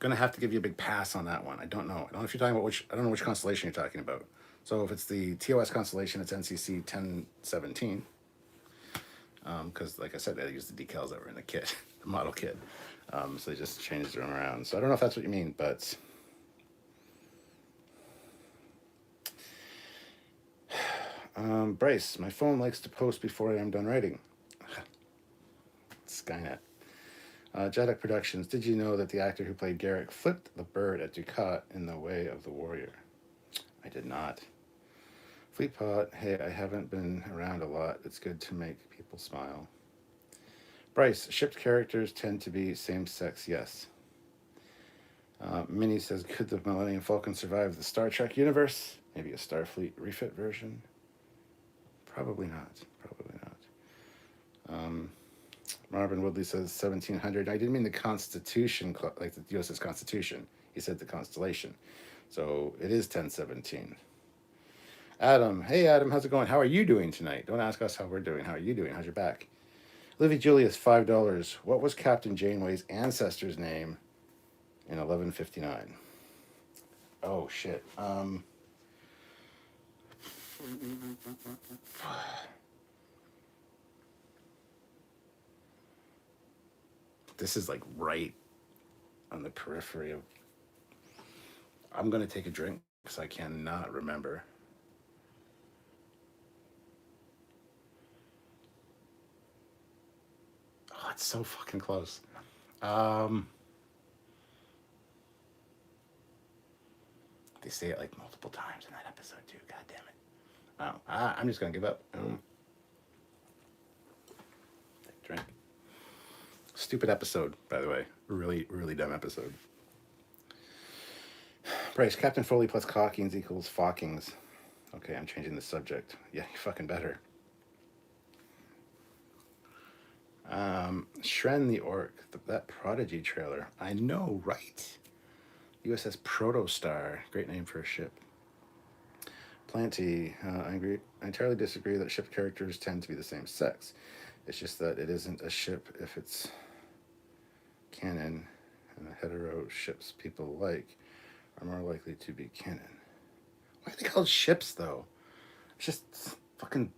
Gonna have to give you a big pass on that one. I don't know. I don't know if you're talking about which. I don't know which constellation you're talking about. So if it's the TOS constellation, it's NCC 1017. Because like I said, they used the decals that were in the kit, the model kit. So they just changed them around. So I don't know if that's what you mean, but Bryce, my phone likes to post before I am done writing. Skynet. Jadok Productions, did you know that the actor who played Garrick flipped the bird at Ducat in The Way of the Warrior? I did not. Fleetpot, hey, I haven't been around a lot. It's good to make people smile. Bryce, shipped characters tend to be same-sex, yes. Minnie says, could the Millennium Falcon survive the Star Trek universe? Maybe a Starfleet refit version? Probably not. Probably not. Marvin Woodley says 1700. I didn't mean the Constitution, like the USS Constitution. He said the Constellation. So it is 1017. Adam. Hey, Adam. How's it going? How are you doing tonight? Don't ask us how we're doing. How are you doing? How's your back? Livy Julius, $5. What was Captain Janeway's ancestor's name in 1159? Oh, shit. This is like right on the periphery of. I'm going to take a drink because I cannot remember. Oh, it's so fucking close. They say it like multiple times in that episode too. God damn it. Oh, I'm just going to give up. Drink. Stupid episode, by the way. Really, really dumb episode. Bryce, Captain Foley plus Cockings equals Fockings. Okay, I'm changing the subject. Yeah, you fucking better. Shren the Orc, that Prodigy trailer. I know, right? USS Protostar, great name for a ship. Planty, I entirely disagree that ship characters tend to be the same sex. It's just that it isn't a ship if it's canon, and the hetero ships people like are more likely to be canon. Why are they called ships, though? It's just fucking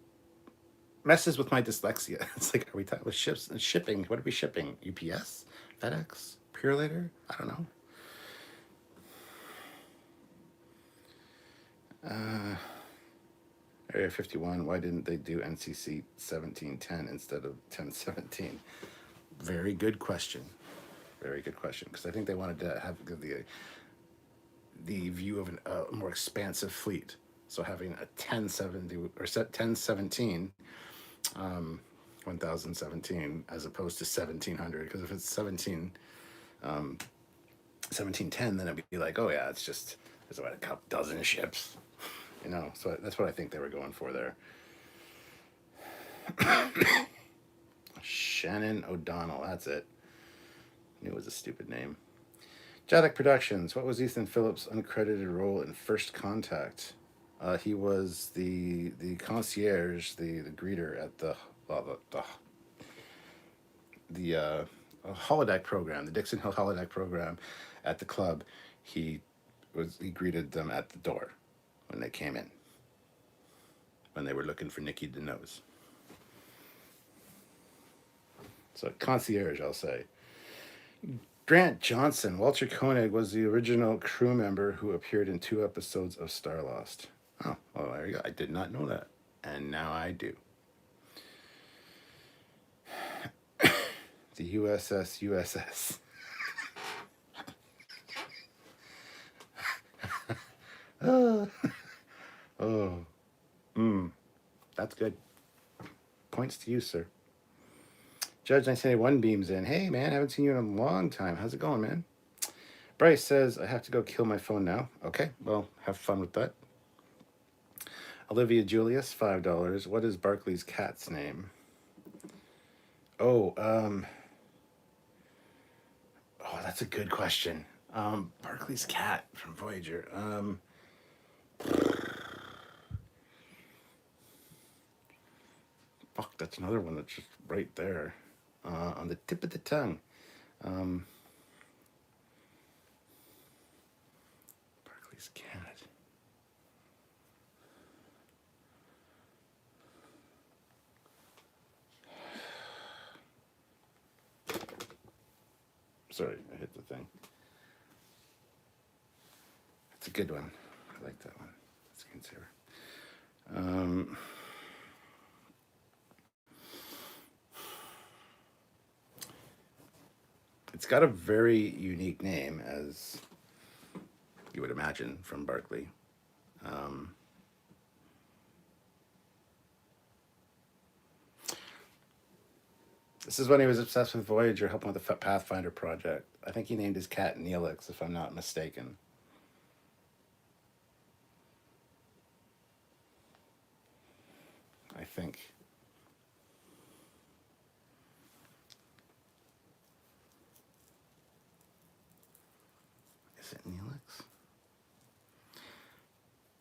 messes with my dyslexia. It's like, are we talking about ships and shipping? What are we shipping? UPS, FedEx, Purelator? I don't know. Area 51. Why didn't they do NCC 1710 instead of 1017? Very good question. Very good question. Because I think they wanted to have the view of a more expansive fleet. So having a 1070 or 1017, 1017 as opposed to 1700. Because if it's 1710, then it'd be like, oh yeah, it's just there's about a couple dozen ships, you know. So that's what I think they were going for there. Shannon O'Donnell, that's it. Knew it was a stupid name. Jadek Productions. What was Ethan Phillips' uncredited role in First Contact? He was the concierge, the greeter at the holodeck program, the Dixon Hill holodeck program, at the club. He greeted them at the door when they came in, when they were looking for Nikki DeNose. So concierge, I'll say. Grant Johnson. Walter Koenig was the original crew member who appeared in 2 episodes of Starlost. Oh, well, there you go. I did not know that. And now I do. The USS. That's good. Points to you, sir. Judge 1981 beams in. Hey, man, haven't seen you in a long time. How's it going, man? Bryce says, I have to go kill my phone now. Okay, well, have fun with that. Olivia Julius, $5. What is Barclay's cat's name? Oh, that's a good question. Barclay's cat from Voyager. Fuck, that's another one that's just right there. On the tip of the tongue. Barclay's cat. Sorry, I hit the thing. That's a good one. I like that one. Screensaver. It's got a very unique name, as you would imagine from Barclay. This is when he was obsessed with Voyager, helping with the Pathfinder project. I think he named his cat Neelix, if I'm not mistaken. I think. Is it Neelix?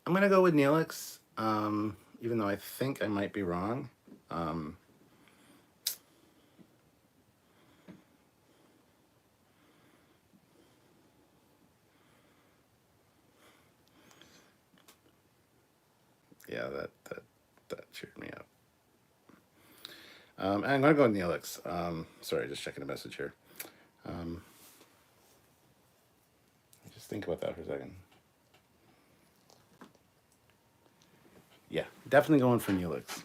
I'm going to go with Neelix, even though I think I might be wrong. Yeah, that cheered me up. I'm going to go with Neelix. Sorry, just checking a message here. Just think about that for a second. Yeah, definitely going for Neelix.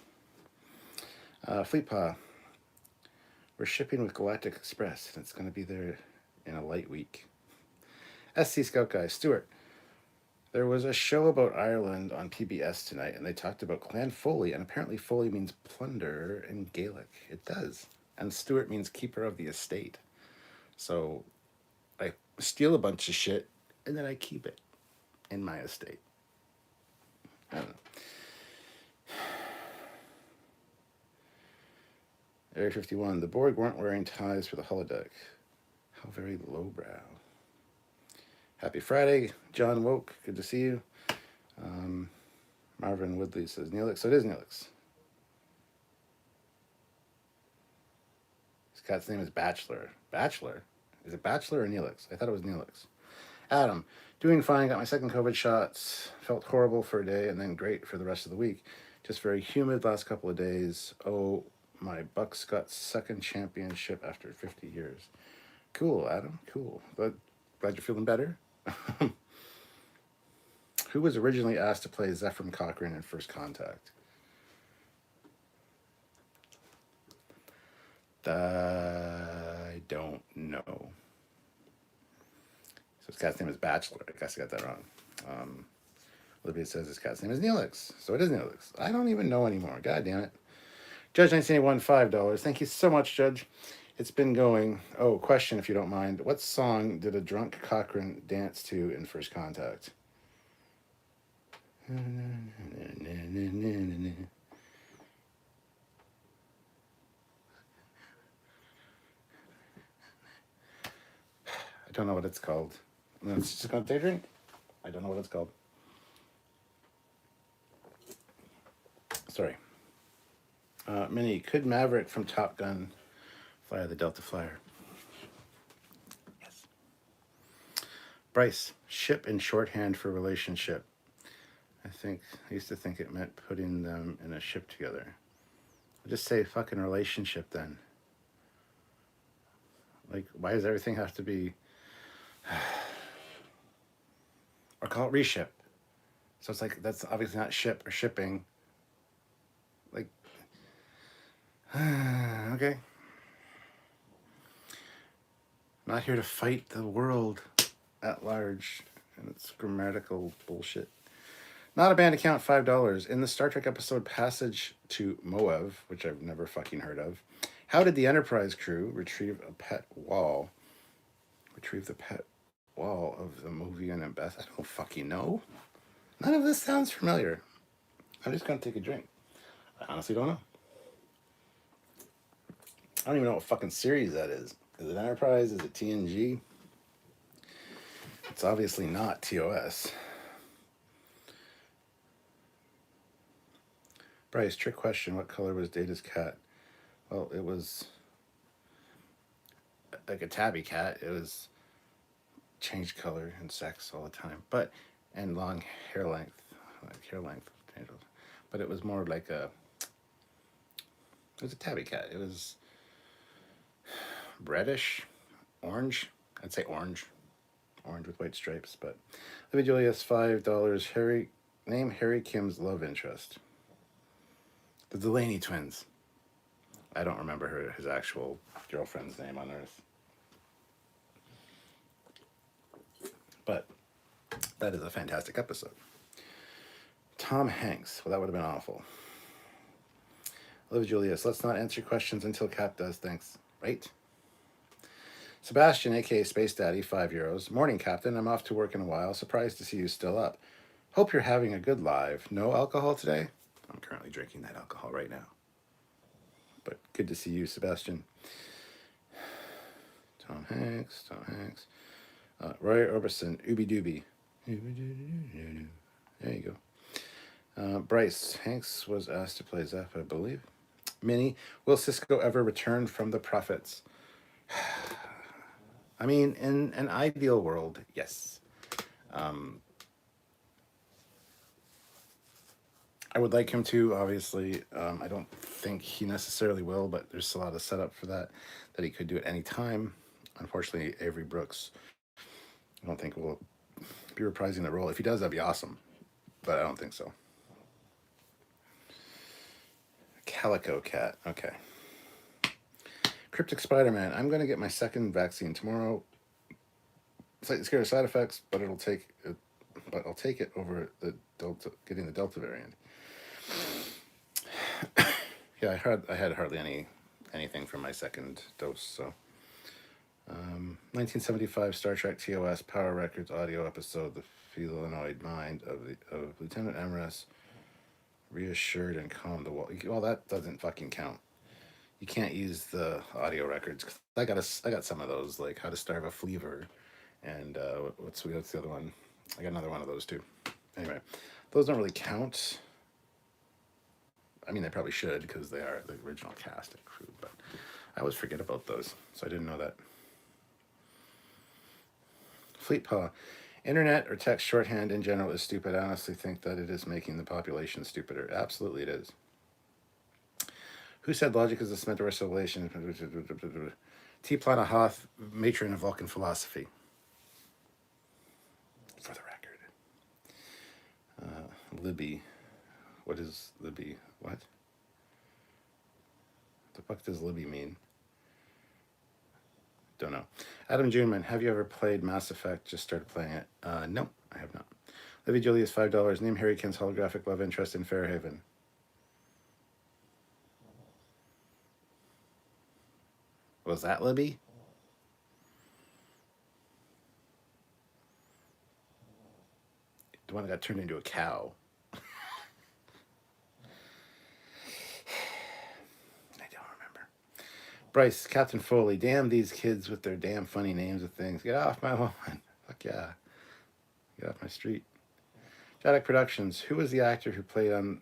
Fleetpaw. We're shipping with Galactic Express, and it's going to be there in a light week. SC Scout Guy. Stuart. There was a show about Ireland on PBS tonight, and they talked about Clan Foley, and apparently Foley means plunder in Gaelic. It does. And Stuart means keeper of the estate. So I steal a bunch of shit, and then I keep it in my estate. I don't know. Area 51. The Borg weren't wearing ties for the holodeck. How very lowbrow. Happy Friday, John Woke. Good to see you. Marvin Woodley says Neelix. So it is Neelix. His cat's name is Bachelor. Bachelor? Is it Bachelor or Neelix? I thought it was Neelix. Adam, doing fine. Got my second COVID shots. Felt horrible for a day and then great for the rest of the week. Just very humid last couple of days. Oh, my Bucks got second championship after 50 years. Cool, Adam. Cool. Glad you're feeling better. Who was originally asked to play Zephram Cochrane in First Contact? I don't know. So his cat's name is Bachelor. I guess I got that wrong. Olivia says his cat's name is Neelix. So it is Neelix. I don't even know anymore. God damn it. Judge 1981, $5. Thank you so much, Judge. It's been going. Oh, question if you don't mind. What song did a drunk Cochrane dance to in First Contact? I don't know what it's called. No, it's just gonna take a drink. I don't know what it's called. Sorry. Minnie, could Maverick from Top Gun fly the Delta Flyer? Yes. Bryce, ship in shorthand for relationship. I used to think it meant putting them in a ship together. I'll just say fucking relationship then. Like, why does everything have to be... or call it reship. So it's like, that's obviously not ship or shipping. Like, okay. I'm not here to fight the world at large and its grammatical bullshit. Not a band account, $5. In the Star Trek episode Passage to Moev, which I've never fucking heard of, how did the Enterprise crew retrieve the pet wall of the movie and Beth? I don't fucking know. None of this sounds familiar. I'm just gonna take a drink. I honestly don't know. I don't even know what fucking series that is. Is it Enterprise? Is it TNG? It's obviously not TOS. Bryce, trick question. What color was Data's cat? Well, it was like a tabby cat. It was changed color and sex all the time, and long hair length, but it was more like it was a tabby cat. It was reddish, orange. I'd say orange with white stripes. But Libby Julius, $5. Name Harry Kim's love interest. The Delaney twins. I don't remember his actual girlfriend's name on Earth. But that is a fantastic episode. Tom Hanks. Well, that would have been awful. Olivia Julius. Let's not answer questions until Cap does. Thanks. Right? Sebastian, a.k.a. Space Daddy, €5. Morning, Captain. I'm off to work in a while. Surprised to see you still up. Hope you're having a good live. No alcohol today? I'm currently drinking that alcohol right now. But good to see you, Sebastian. Tom Hanks. Roy Orbison, Ooby Dooby. There you go. Bryce, Hanks was asked to play Zeph, I believe. Minnie, will Cisco ever return from the Prophets? I mean, in an ideal world, yes. I would like him to, obviously. I don't think he necessarily will, but there's a lot of setup for that he could do at any time. Unfortunately, Avery Brooks, I don't think will be reprising the role. If he does, that'd be awesome, but I don't think so. Calico Cat, okay. Cryptic Spider-Man, I'm going to get my second vaccine tomorrow. Slightly scared of side effects, but I'll take it over getting the Delta variant. Yeah, I had hardly anything from my second dose, so. 1975 Star Trek TOS Power Records audio episode, The Felinoid Mind of Lieutenant Emrys reassured and calmed the wall. Well, that doesn't fucking count. You can't use the audio records. I got some of those, like How to Starve a Fleaver, and what's the other one? I got another one of those too. Anyway, those don't really count. I mean, they probably should because they are the original cast and crew, but I always forget about those, so I didn't know that. Fleet Paw. Internet or text shorthand in general is stupid. I honestly think that it is making the population stupider. Absolutely, it is. Who said logic is the cement of our civilization? T. Plana Hoth, matron of Vulcan philosophy. For the record. Libby. What is Libby? What? The fuck does Libby mean? Don't know. Adam Juneman, have you ever played Mass Effect? Just started playing it. No, I have not. Libby Julius, $5. Name Harry Kim's holographic love interest in Fairhaven. Was that Libby? The one that got turned into a cow. I don't remember. Bryce, Captain Foley, damn these kids with their damn funny names of things. Get off my lawn. Fuck yeah. Get off my street. Jadic Productions, who was the actor who played on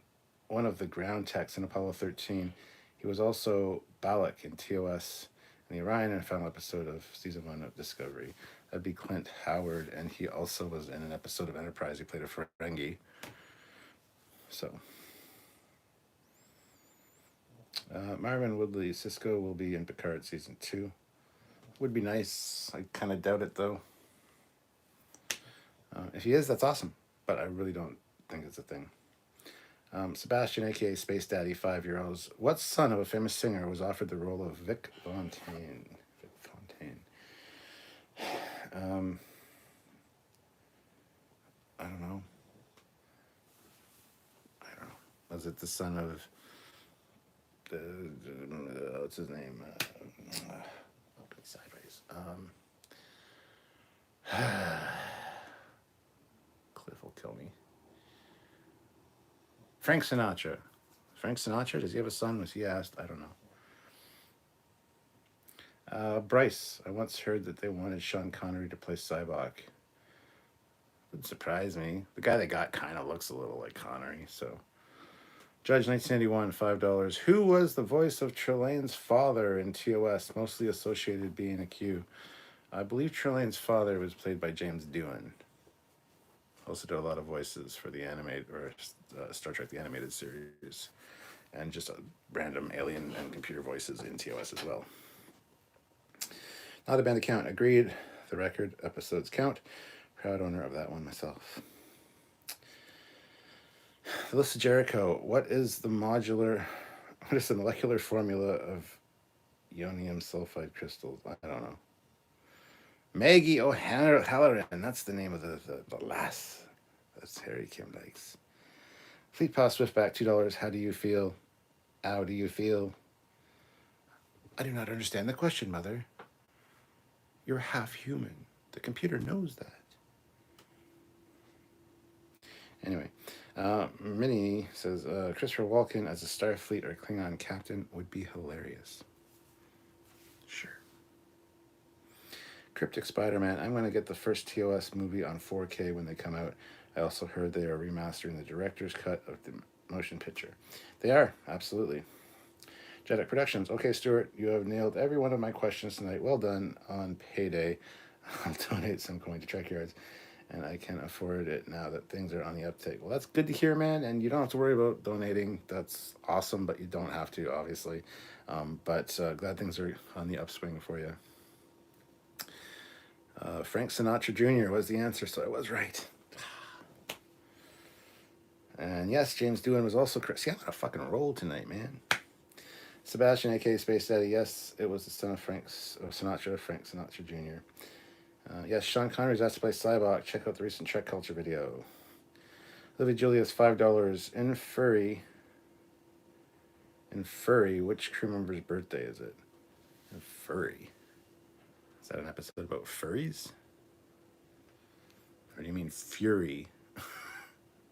one of the ground techs in Apollo 13? He was also Balak in TOS in the Orion and final episode of season 1 of Discovery. That'd be Clint Howard, and he also was in an episode of Enterprise. He played a Ferengi. So, Marvin Woodley, Cisco will be in Picard season 2. Would be nice. I kind of doubt it though. If he is, that's awesome. But I really don't think it's a thing. Sebastian, aka Space Daddy, €5. What son of a famous singer was offered the role of Vic Fontaine? Vic Fontaine. I don't know. Was it the son of what's his name? Sideways. Cliff will kill me. Frank Sinatra. Frank Sinatra? Does he have a son? Was he asked? I don't know. Bryce. I once heard that they wanted Sean Connery to play Cyborg. Wouldn't surprise me. The guy they got kind of looks a little like Connery, so. Judge 1981, $5. Who was the voice of Trelane's father in TOS, mostly associated being a Q? I believe Trelane's father was played by James Doohan. Also did a lot of voices for the animated or Star Trek the Animated Series, and just random alien and computer voices in TOS as well. Not a band account. Agreed. The record episodes count. Proud owner of that one myself. The list of Jericho. What is the molecular formula of ionium sulfide crystals? I don't know. Maggie O'Halloran. That's the name of the lass. That's Harry Kim likes. Fleet Pass Swiftback, $2. How do you feel? How do you feel? I do not understand the question, Mother. You're half human. The computer knows that. Anyway, Minnie says, Christopher Walken as a Starfleet or Klingon captain would be hilarious. Sure. Cryptic Spider-Man. I'm going to get the first TOS movie on 4K when they come out. I also heard they are remastering the director's cut of the motion picture. They are, absolutely. Jedic Productions. Okay, Stuart, you have nailed every one of my questions tonight. Well done on payday. I'll donate some coin to Trekyards, and I can afford it now that things are on the uptake. Well, that's good to hear, man, and you don't have to worry about donating. That's awesome, but you don't have to, obviously. But glad things are on the upswing for you. Frank Sinatra Jr. was the answer, so I was right. And yes, James Doohan was also correct. See, I'm on a fucking roll tonight, man. Sebastian, a.k.a. Space Daddy. Yes, it was the son of Frank Sinatra Jr. Yes, Sean Connery's asked to play Cybok. Check out the recent Trek Culture video. Livy Julius, $5. In Furry, which crew member's birthday is it? In Furry. Is that an episode about furries? Or do you mean Fury?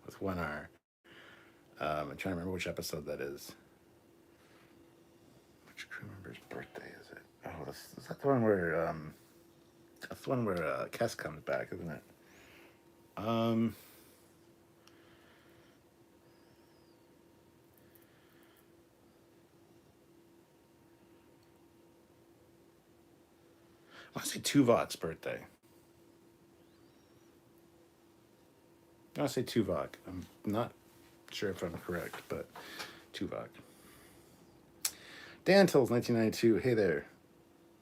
With one R. I'm trying to remember which episode that is. Which crew member's birthday is it? Oh, is that the one where that's the one where Kes comes back, isn't it? I want to say Tuvok's birthday. I want to say Tuvok. I'm not sure if I'm correct, but Tuvok. Dantles, 1992. Hey there.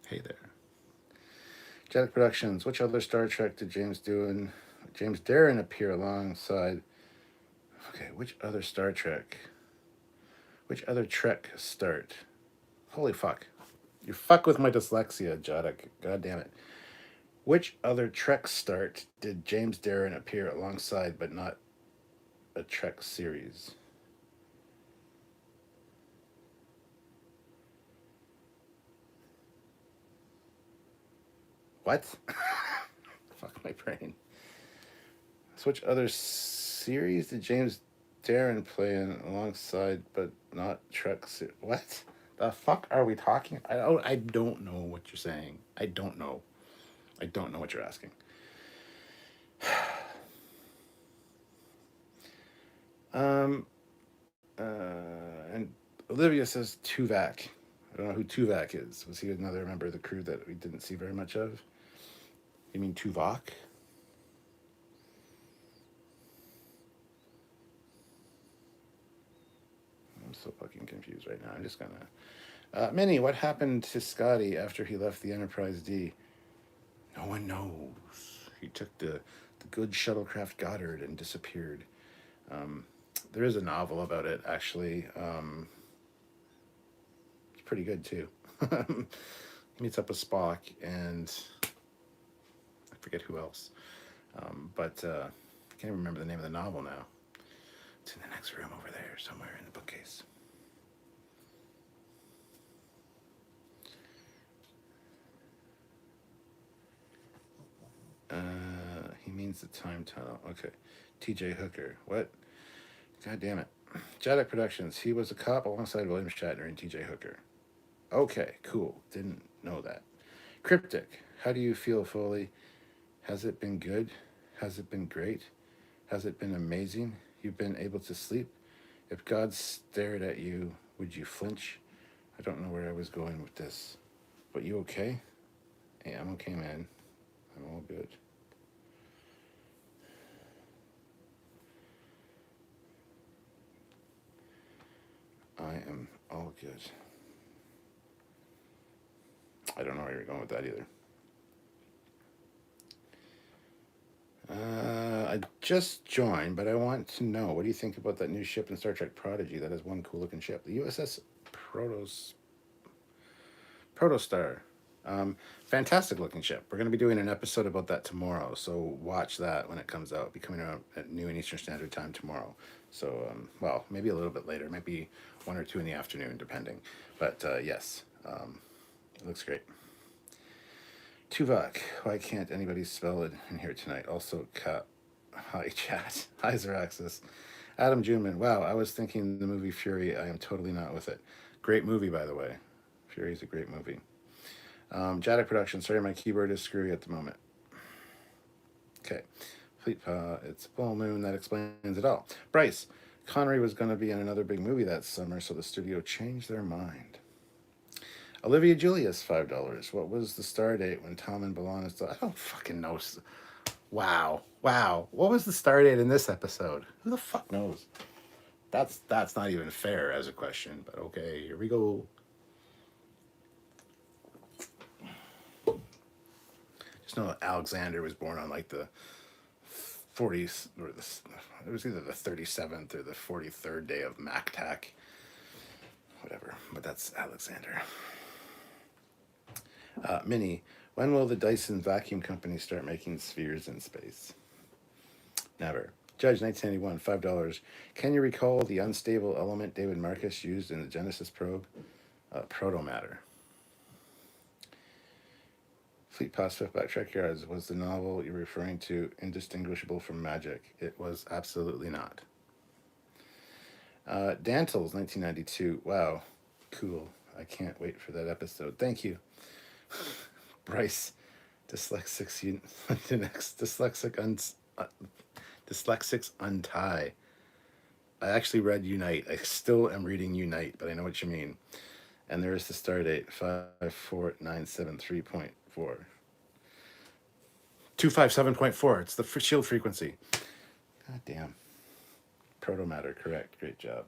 Hey there. Jetix Productions. Which other Star Trek did James Darren appear alongside? Okay, which other Star Trek? Which other Trek start? Holy fuck. You fuck with my dyslexia, Jadek. God damn it. Which other Trek start did James Darren appear alongside, but not a Trek series? What? Fuck my brain. So which other series did James Darren play in alongside, but not Trek? What the fuck are we talking? I don't know what you're saying. I don't know. I don't know what you're asking. And Olivia says Tuvok. I don't know who Tuvok is. Was he another member of the crew that we didn't see very much of? You mean Tuvok? I'm so fucking confused right now. I'm just gonna. Minnie, what happened to Scotty after he left the Enterprise D? No one knows. He took the good shuttlecraft Goddard and disappeared. There is a novel about it, actually. It's pretty good, too. He meets up with Spock and I forget who else. But I can't even remember the name of the novel now. It's in the next room over there, somewhere in the bookcase. He means the time tunnel. Okay. T.J. Hooker. What? God damn it. Jadek Productions. He was a cop alongside William Shatner and T.J. Hooker. Okay, cool. Didn't know that. Cryptic. How do you feel, Foley? Has it been good? Has it been great? Has it been amazing? You've been able to sleep? If God stared at you, would you flinch? I don't know where I was going with this. But you okay? Hey, I'm okay, man. I'm all good. I am all good. I don't know where you're going with that either. I just joined, but I want to know, what do you think about that new ship in Star Trek Prodigy that has one cool looking ship? The USS Protostar. Fantastic looking ship. We're going to be doing an episode about that tomorrow, so watch that when it comes out. It'll be coming out at noon Eastern Standard Time tomorrow. So, well, maybe a little bit later, maybe 1 or 2 in the afternoon, depending. But yes, it looks great. Tuvok. Why can't anybody spell it in here tonight? Also, hi, chat. Hi, Zeraxis. Adam Juneman. Wow, I was thinking the movie Fury. I am totally not with it. Great movie, by the way. Fury is a great movie. Jadek Production. Sorry, my keyboard is screwy at the moment. Okay. It's full moon. That explains it all. Bryce. Connery was going to be in another big movie that summer, so the studio changed their mind. Olivia Julius, $5. What was the star date when Tom and B'Elanna... I don't fucking know. Wow. What was the star date in this episode? Who the fuck knows? That's not even fair as a question, but okay, here we go. Just know that Alexander was born on like the 40s, or it was either the 37th or the 43rd day of MacTac. Whatever, but that's Alexander. Minnie, when will the Dyson vacuum company start making spheres in space? Never. Judge 1981, $5. Can you recall the unstable element David Marcus used in the Genesis probe? Protomatter. Fleet Pass Swiftback Trekyards. Was the novel you're referring to indistinguishable from magic? It was absolutely not. Dantles 1992. Wow, cool. I can't wait for that episode. Thank you. Bryce, dyslexics untie. I actually read Unite. I still am reading Unite, but I know what you mean. And there is the star date 54973.4. 257.4. It's the shield frequency. God damn. Proto Matter, correct. Great job.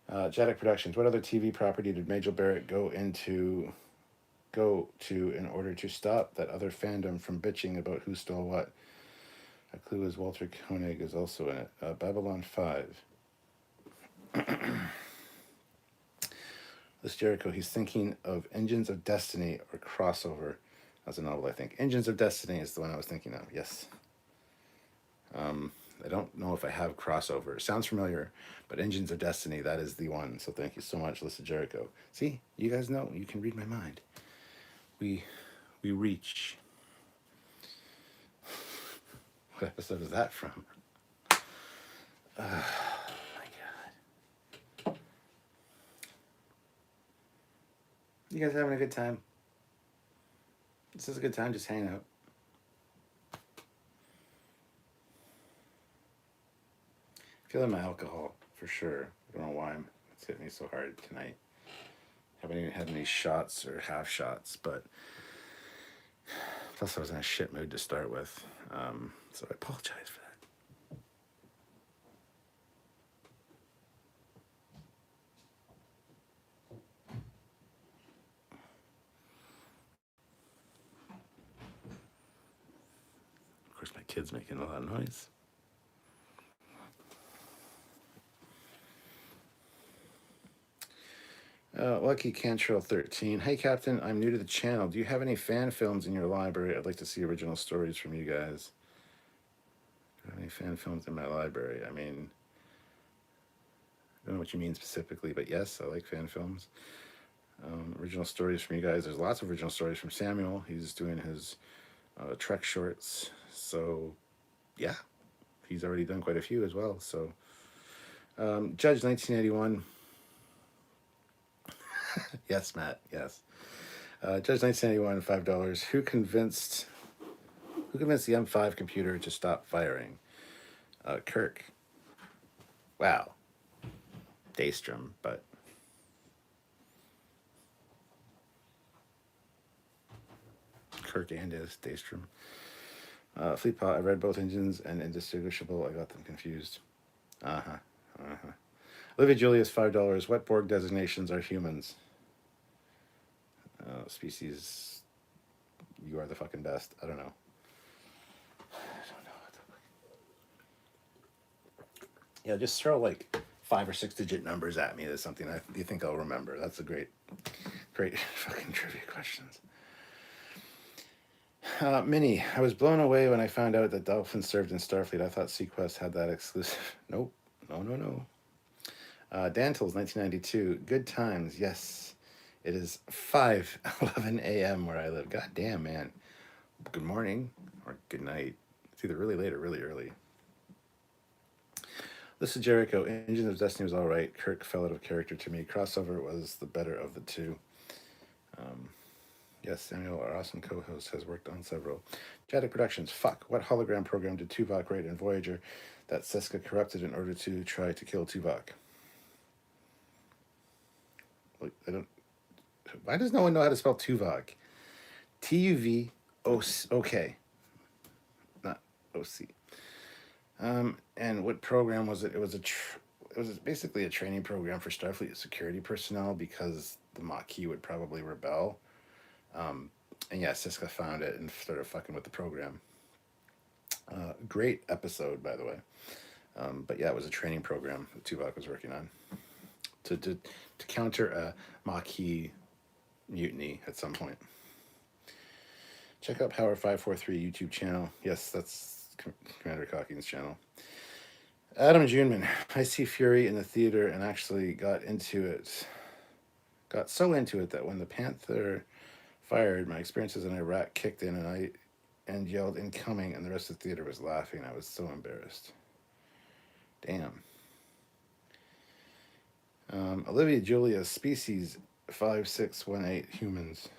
Jadic Productions. What other TV property did Majel Barrett go to in order to stop that other fandom from bitching about who stole what? A clue is Walter Koenig is also in it. Babylon 5. This Jericho, he's thinking of Engines of Destiny or Crossover. That's a novel, I think. Engines of Destiny is the one I was thinking of, yes. I don't know if I have Crossover. It sounds familiar, but Engines of Destiny, that is the one. So thank you so much, Lisa Jericho. See, you guys know, you can read my mind. We reach. What episode is that from? Oh my god. You guys having a good time? This is a good time, just hang out. Feeling my alcohol, for sure. I don't know why it's hit me so hard tonight. Haven't even had any shots or half shots, but plus I was in a shit mood to start with. So I apologize for that. Of course, my kid's making a lot of noise. Lucky Cantrell 13. Hey, Captain, I'm new to the channel. Do you have any fan films in your library? I'd like to see original stories from you guys. Do I have any fan films in my library? I mean, I don't know what you mean specifically, but yes, I like fan films. Original stories from you guys. There's lots of original stories from Samuel. He's doing his Trek shorts. So, yeah, he's already done quite a few as well. So, Judge 1981. Yes, Matt. Yes. Judge 1981, $5. Who convinced the M5 computer to stop firing? Kirk. Wow. Daystrom, but Kirk and his Daystrom. Fleetpaw, I read both engines and indistinguishable. I got them confused. Olivia Julius, $5. What Borg designations are humans? Species, you are the fucking best. I don't know. Yeah, just throw like 5 or 6 digit numbers at me. That's something you think I'll remember. That's a great fucking trivia questions. Minnie, I was blown away when I found out that Dolphin served in Starfleet. I thought Sequest had that exclusive. Nope. No. Dantles, 1992. Good times, yes. It is 5:11 a.m. where I live. God damn, man. Good morning or good night. It's either really late or really early. This is Jericho. Engines of Destiny was all right. Kirk fell out of character to me. Crossover was the better of the two. Yes, Samuel, our awesome co-host, has worked on several. Jadic Productions. Fuck. What hologram program did Tuvok write in Voyager that Siska corrupted in order to try to kill Tuvok? I don't. Why does no one know how to spell Tuvok? T-U-V-O-K. Not O-C. And what program was it? It was basically a training program for Starfleet security personnel because the Maquis would probably rebel. And yeah, Siska found it and started fucking with the program. Great episode, by the way. But yeah, it was a training program that Tuvok was working on to counter a Maquis mutiny at some point. Check out Power 543 YouTube channel. Yes, that's Commander Cocking's channel. Adam Juneman. I see Fury in the theater and actually got so into it that when the Panther fired, my experiences in Iraq kicked in and yelled incoming, and the rest of the theater was laughing. I was so embarrassed. Damn. Olivia Julia, Species 5618, humans.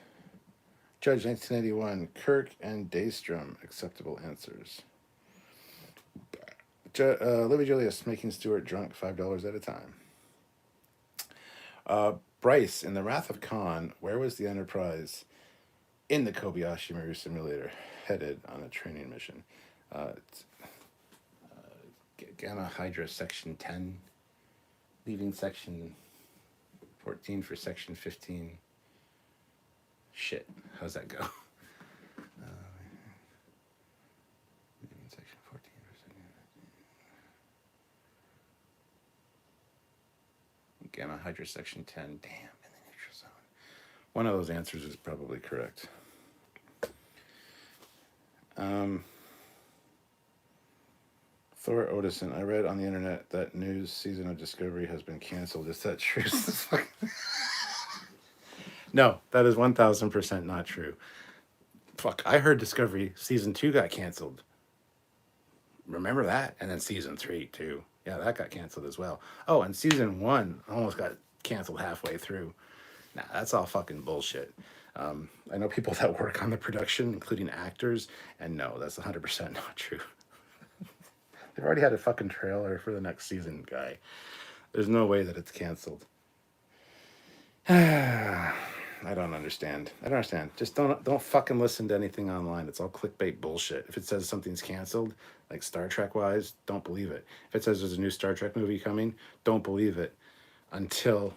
Judge 1981, Kirk and Daystrom, acceptable answers. Olivia Julius, making Stewart drunk, $5 at a time. Bryce, in The Wrath of Khan, where was the Enterprise in the Kobayashi Maru simulator headed on a training mission? Gamma Hydra Section 10, leaving Section 14 for Section 15. Shit, how's that go? Leaving Section 14 for Section 15. Gamma Hydra Section 10. Damn, in the neutral zone. One of those answers is probably correct. Thor Odison, I read on the internet that news season of Discovery has been canceled. Is that true? No, that is 1000% not true. Fuck, I heard Discovery season 2 got canceled. Remember that? And then season 3 too. Yeah, that got canceled as well. Oh, and season 1 almost got canceled halfway through. Nah, that's all fucking bullshit. I know people that work on the production, including actors, and no, that's 100% not true. They've already had a fucking trailer for the next season, guy. There's no way that it's canceled. I don't understand. I don't understand. Just don't fucking listen to anything online. It's all clickbait bullshit. If it says something's canceled, like Star Trek wise, don't believe it. If it says there's a new Star Trek movie coming, don't believe it until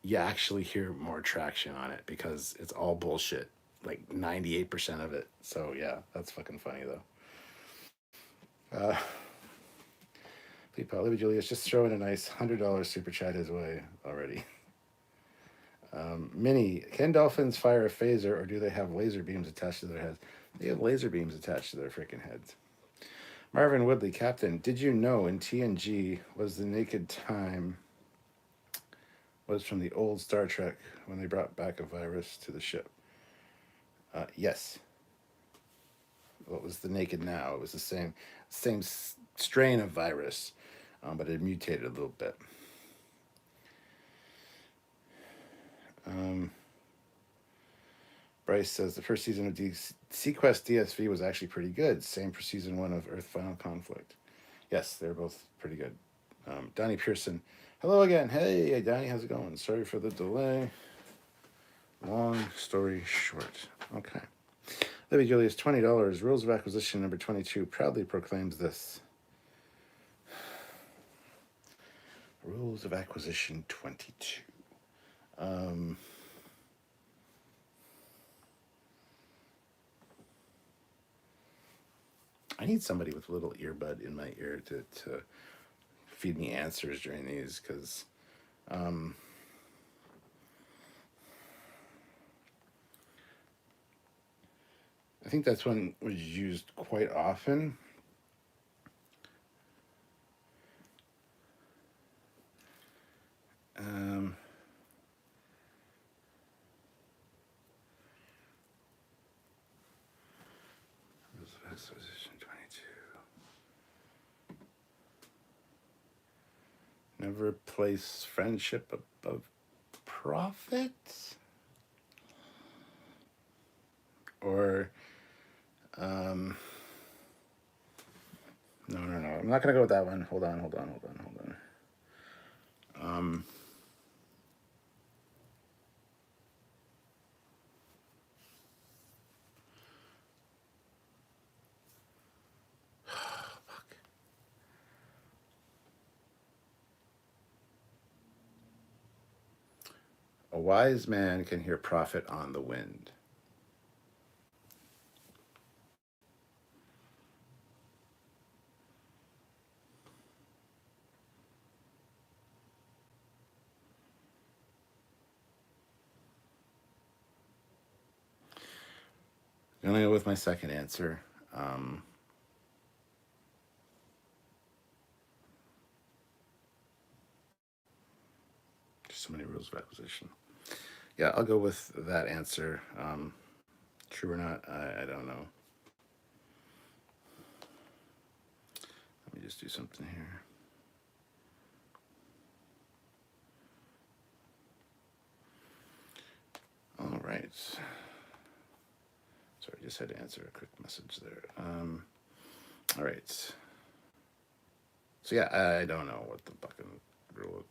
you actually hear more traction on it, because it's all bullshit. Like 98% of it. So yeah, that's fucking funny though. Leave Julius, just throwing a nice $100 super chat his way already. Minnie, can dolphins fire a phaser, or do they have laser beams attached to their heads? They have laser beams attached to their freaking heads. Marvin Woodley, Captain, did you know in TNG was the naked time was from the old Star Trek when they brought back a virus to the ship? Yes. What was the naked now? It was the same strain of virus, but it mutated a little bit. Bryce says the first season of Sequest DSV was actually pretty good. Same for season 1 of Earth Final Conflict. Yes, they're both pretty good. Donnie Pearson, hello again. Hey, Donnie, how's it going? Sorry for the delay. Long story short. Okay. Libby Julius, $20. Rules of Acquisition number 22 proudly proclaims this. Rules of Acquisition 22. I need somebody with a little earbud in my ear to feed me answers during these, because I think that's one was used quite often. Acquisition 22. Never place friendship above profit? Or no. I'm not gonna go with that one. Hold on. Fuck. A wise man can hear profit on the wind. I'm gonna go with my second answer. So many rules of acquisition. Yeah, I'll go with that answer. True or not, I don't know. Let me just do something here. All right. Sorry, I just had to answer a quick message there. All right. So yeah, I don't know what the fucking rule.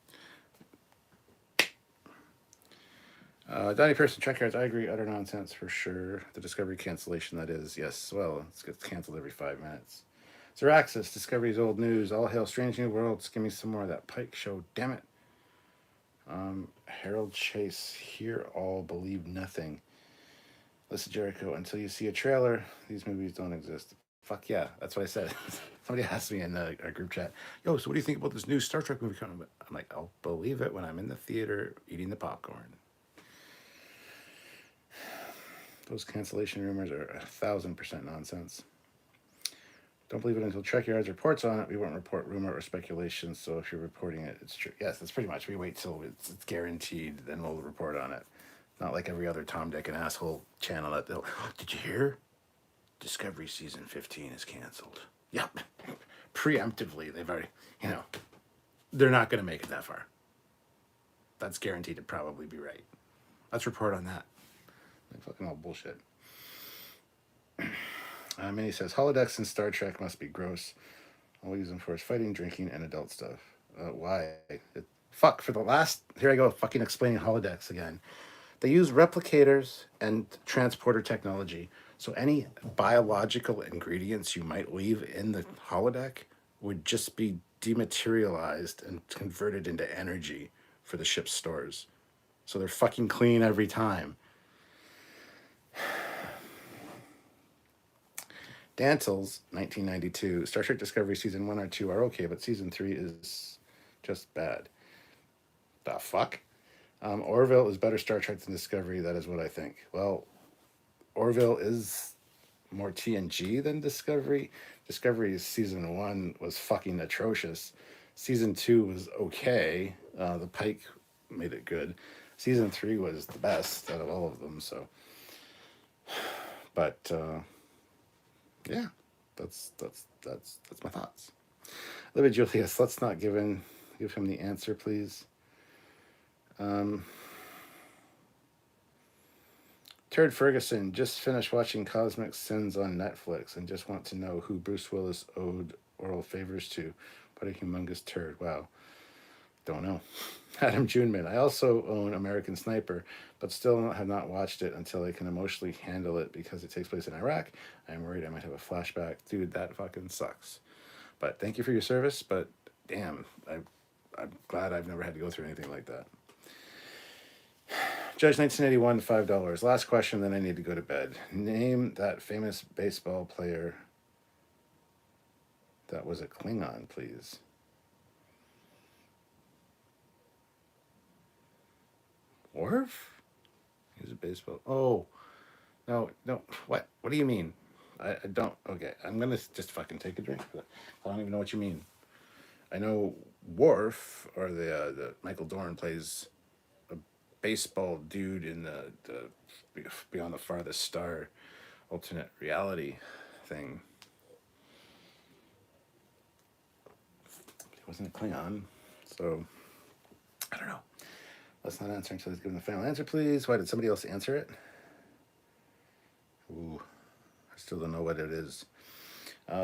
Donnie Pearson, Trekyards, I agree, utter nonsense for sure. The Discovery cancellation, that is, yes. Well, it gets canceled every 5 minutes. Zeraxis, Discovery's old news. All hail Strange New Worlds. Give me some more of that Pike show. Damn it. Harold Chase, hear all, believe nothing. Listen, Jericho, until you see a trailer, these movies don't exist. Fuck yeah, that's what I said. Somebody asked me in our group chat, yo, so what do you think about this new Star Trek movie coming? I'm like, I'll believe it when I'm in the theater eating the popcorn. Those cancellation rumors are 1,000% nonsense. Don't believe it until Trekyards reports on it. We won't report rumor or speculation. So if you're reporting it, it's true. Yes, that's pretty much. We wait till it's guaranteed, then we'll report on it. Not like every other Tom, Dick, and asshole channel that they'll. Did you hear? Discovery season 15 is canceled. Yep, preemptively. They've already. They're not going to make it that far. That's guaranteed to probably be right. Let's report on that. Like fucking all bullshit. Minnie says, holodecks in Star Trek must be gross. All we use them for is fighting, drinking, and adult stuff. Why? Fuck, for the last... Here I go, fucking explaining holodecks again. They use replicators and transporter technology. So any biological ingredients you might leave in the holodeck would just be dematerialized and converted into energy for the ship's stores. So they're fucking clean every time. Dantles, 1992. Star Trek Discovery Season 1 or 2 are okay, but Season 3 is just bad. The fuck? Orville is better Star Trek than Discovery. That is what I think. Well, Orville is more TNG than Discovery. Discovery's Season 1 was fucking atrocious. Season 2 was okay. The Pike made it good. Season 3 was the best out of all of them, so... But... yeah, that's my thoughts. Libby Julius, let's not give him the answer, please. Turd Ferguson, just finished watching Cosmic Sins on Netflix and just want to know who Bruce Willis owed oral favors to. What a humongous turd. Wow. Don't know. Adam Juneman, I also own American Sniper, but still have not watched it until I can emotionally handle it because it takes place in Iraq. I'm worried I might have a flashback. Dude, that fucking sucks. But thank you for your service, but damn, I'm glad I've never had to go through anything like that. Judge 1981, $5. Last question, then I need to go to bed. Name that famous baseball player that was a Klingon, please. Worf? He was a baseball. Oh, no. What? What do you mean? I don't. Okay, I'm gonna just fucking take a drink. I don't even know what you mean. I know Worf, or the Michael Dorn plays a baseball dude in the Beyond the Farthest Star alternate reality thing. He wasn't a Klingon, so I don't know. Let's not answer until he's given the final answer, please. Why did somebody else answer it? Ooh, I still don't know what it is.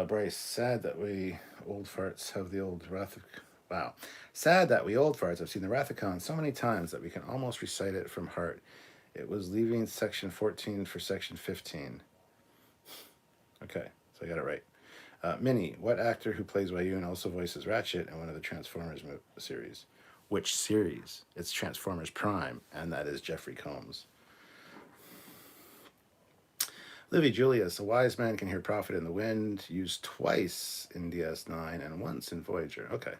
Bryce, sad that we old farts have the old Wow. Sad that we old farts have seen the Rathicon so many times that we can almost recite it from heart. It was leaving section 14 for section 15. Okay, so I got it right. Minnie, what actor who plays Wayun also voices Ratchet in one of the Transformers series? Which series? It's Transformers Prime, and that is Jeffrey Combs. Livy Julius, a wise man can hear Prophet in the Wind, used twice in DS9 and once in Voyager. Okay.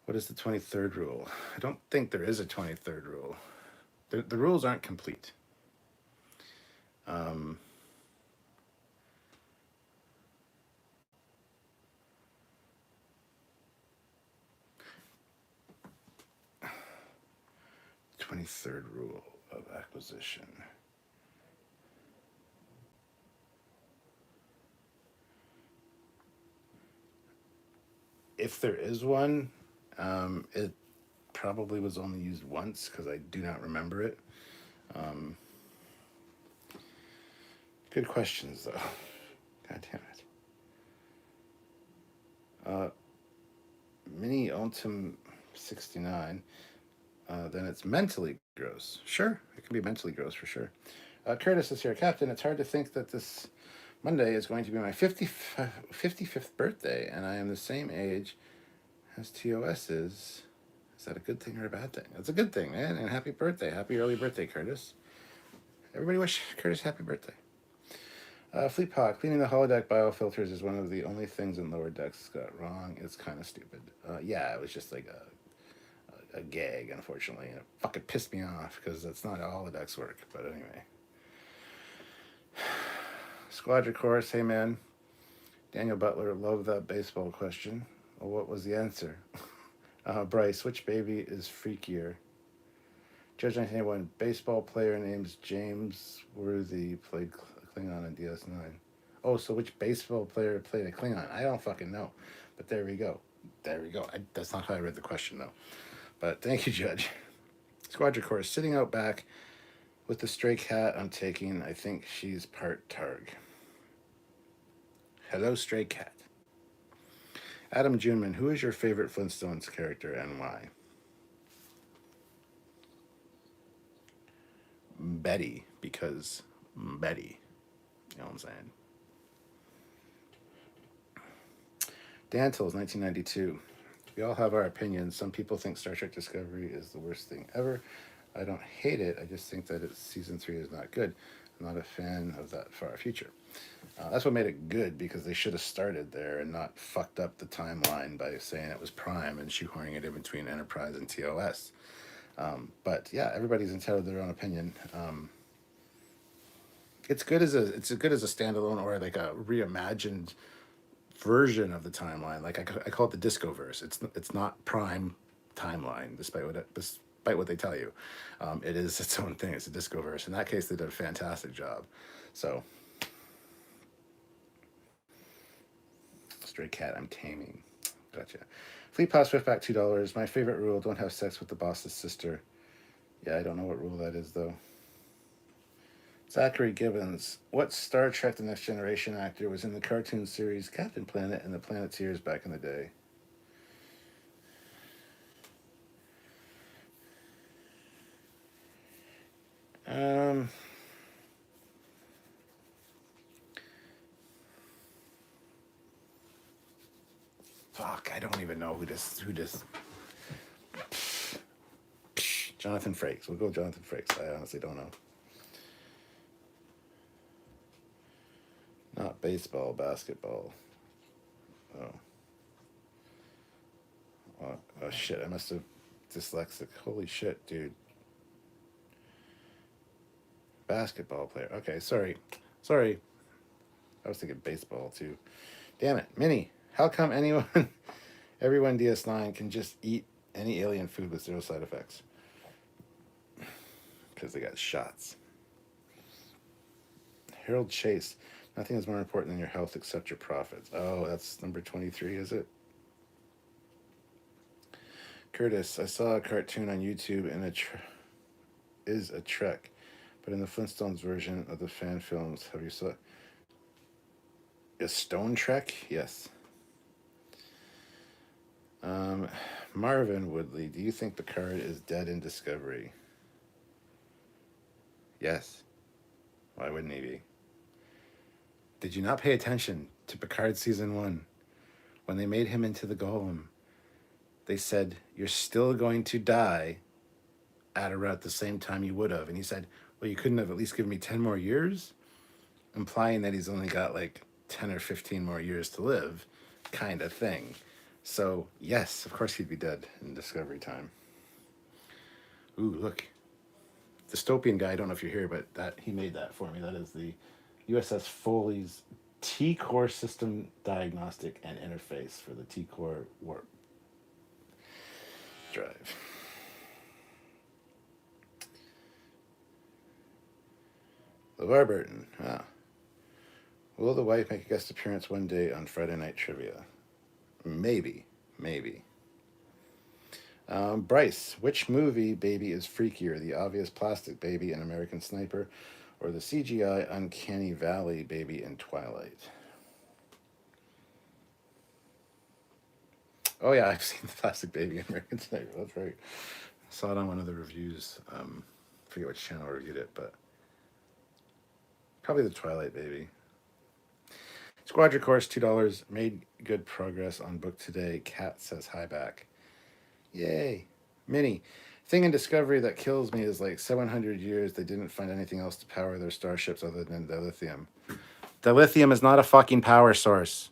What is the 23rd rule? I don't think there is a 23rd rule. The rules aren't complete. 23rd rule of acquisition. If there is one, it probably was only used once because I do not remember it. Good questions, though. God damn it. Mini Ultim 69. Then it's mentally gross. Sure, it can be mentally gross for sure. Curtis is here. Captain, it's hard to think that this Monday is going to be my 55th birthday, and I am the same age as TOS is. Is that a good thing or a bad thing? That's a good thing, man. And happy birthday. Happy early birthday, Curtis. Everybody wish Curtis happy birthday. Fleet Pod, cleaning the holodeck biofilters is one of the only things in lower decks got wrong. It's kind of stupid. Yeah, it was just like a gag, unfortunately. And it fucking pissed me off because that's not how holodecks work. But anyway. Squadra Chorus, hey man. Daniel Butler, love that baseball question. Well, what was the answer? Bryce, which baby is freakier? Judge 1981, baseball player named James Worthy played Klingon on DS9. Oh, so which baseball player played a Klingon? I don't fucking know. But there we go. There we go. That's not how I read the question, though. But thank you, Judge. Squadra Course, sitting out back with the stray cat I'm taking. I think she's part Targ. Hello, stray cat. Adam Juneman, who is your favorite Flintstones character and why? Betty, because Betty. You know what I'm saying? Dantles, 1992. We all have our opinions. Some people think Star Trek Discovery is the worst thing ever. I don't hate it. I just think that season 3 is not good. I'm not a fan of that far future. That's what made it good, because they should have started there and not fucked up the timeline by saying it was Prime and shoehorning it in between Enterprise and TOS. But yeah, everybody's entitled to their own opinion. It's good as a standalone or like a reimagined version of the timeline. Like I call it the Discoverse. It's not Prime timeline, despite what they tell you. It is its own thing. It's a Discoverse. In that case, they did a fantastic job. So, stray cat I'm taming. Gotcha. Fleet Pass Swiftback, $2. My favorite rule: don't have sex with the boss's sister. Yeah, I don't know what rule that is though. Zachary Gibbons, what Star Trek The Next Generation actor was in the cartoon series Captain Planet and the Planeteers back in the day? Fuck, I don't even know who this. Jonathan Frakes. We'll go Jonathan Frakes. I honestly don't know. Not baseball, basketball. Oh. Oh shit, I must have dyslexic. Holy shit, dude. Basketball player. Okay, sorry. I was thinking baseball too. Damn it. Minnie, how come everyone DS9 can just eat any alien food with 0 side effects? Because they got shots. Harold Chase, nothing is more important than your health except your profits. Oh, that's number 23, is it? Curtis, I saw a cartoon on YouTube and is a Trek, but in the Flintstones version of the fan films, have you saw a Stone Trek? Yes. Marvin Woodley, do you think Picard is dead in Discovery? Yes. Why wouldn't he be? Did you not pay attention to Picard season 1? When they made him into the Golem, they said, you're still going to die at around the same time you would have. And he said, well, you couldn't have at least given me 10 more years? Implying that he's only got like 10 or 15 more years to live, kind of thing. So, yes, of course he'd be dead in Discovery time. Ooh, look. Dystopian guy, I don't know if you're here, but he made that for me. That is the USS Foley's T-Core system diagnostic and interface for the T-Core warp drive. LeVar Burton. Will the wife make a guest appearance one day on Friday Night Trivia? Maybe. Bryce, which movie baby is freakier? The obvious plastic baby in American Sniper, or the CGI Uncanny Valley baby in Twilight? Oh yeah, I've seen the plastic baby in American Sniper. That's right. I saw it on one of the reviews. I forget which channel reviewed it, but probably the Twilight baby. Squadra Course, $2. Made good progress on book today. Cat says hi back. Yay. Minnie. Thing in Discovery that kills me is like 700 years they didn't find anything else to power their starships other than dilithium. Dilithium is not a fucking power source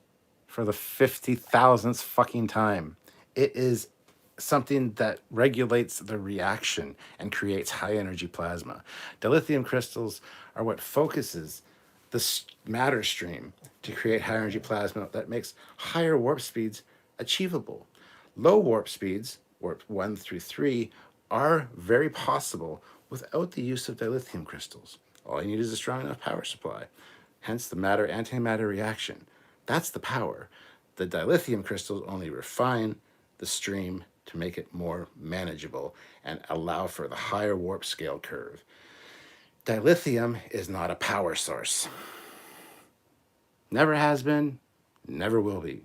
for the 50,000th fucking time. It is something that regulates the reaction and creates high energy plasma. Dilithium crystals are what focuses the matter stream to create high energy plasma that makes higher warp speeds achievable. Low warp speeds, warp 1 through 3, are very possible without the use of dilithium crystals. All you need is a strong enough power supply. Hence the matter antimatter reaction. That's the power. The dilithium crystals only refine the stream to make it more manageable and allow for the higher warp scale curve. Dilithium is not a power source. Never has been, never will be.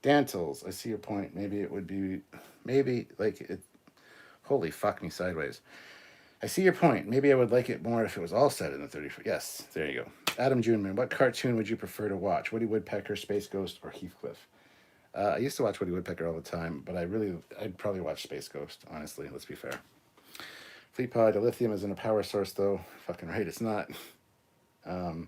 Dantles, I see your point. Maybe it would be, maybe like it. Holy fuck me sideways. I see your point. Maybe I would like it more if it was all set in the 30th. Yes, there you go. Adam Juneman, what cartoon would you prefer to watch? Woody Woodpecker, Space Ghost, or Heathcliff? I used to watch Woody Woodpecker all the time, but I'd probably watch Space Ghost, honestly. Let's be fair. Fleet Pod, dilithium isn't a power source, though. Fucking right, it's not. And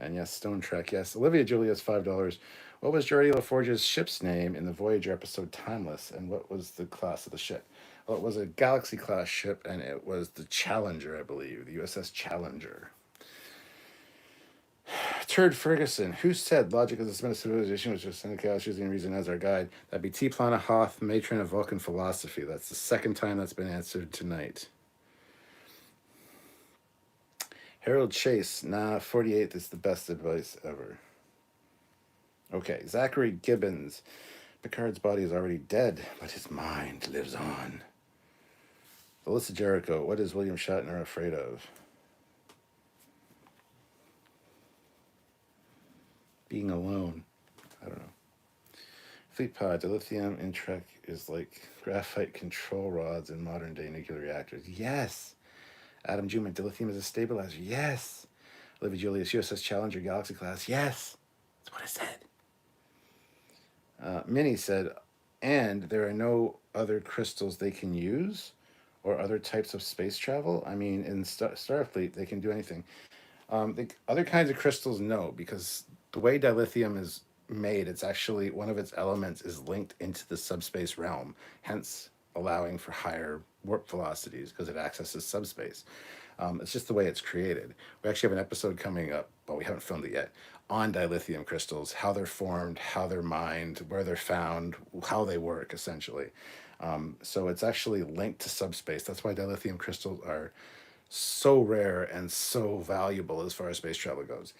yes, Stone Trek, yes. Olivia Julia's $5. What was Geordie LaForge's ship's name in the Voyager episode Timeless, and what was the class of the ship? Well, it was a Galaxy-class ship, and it was the Challenger, I believe, the USS Challenger. Turd Ferguson, who said logic is a suspended civilization, which is Seneca choosing reason as our guide? That'd be T. Plana Hoth, matron of Vulcan philosophy. That's the second time that's been answered tonight. Harold Chase, nah, 48th is the best advice ever. Okay, Zachary Gibbons. Picard's body is already dead, but his mind lives on. Alyssa Jericho, what is William Shatner afraid of? Being alone. I don't know. Fleet Pod, dilithium in Trek is like graphite control rods in modern day nuclear reactors. Yes. Adam Juman, dilithium is a stabilizer. Yes. Olivia Julius, USS Challenger, Galaxy class. Yes. That's what I said. Minnie said, and there are no other crystals they can use or other types of space travel. I mean, in Starfleet, they can do anything. Other kinds of crystals, no, because the way dilithium is made, it's actually one of its elements is linked into the subspace realm, hence allowing for higher warp velocities because it accesses subspace. It's just the way it's created. We actually have an episode coming up, but we haven't filmed it yet, on dilithium crystals, how they're formed, how they're mined, where they're found, how they work, essentially. So it's actually linked to subspace. That's why dilithium crystals are so rare and so valuable as far as space travel goes.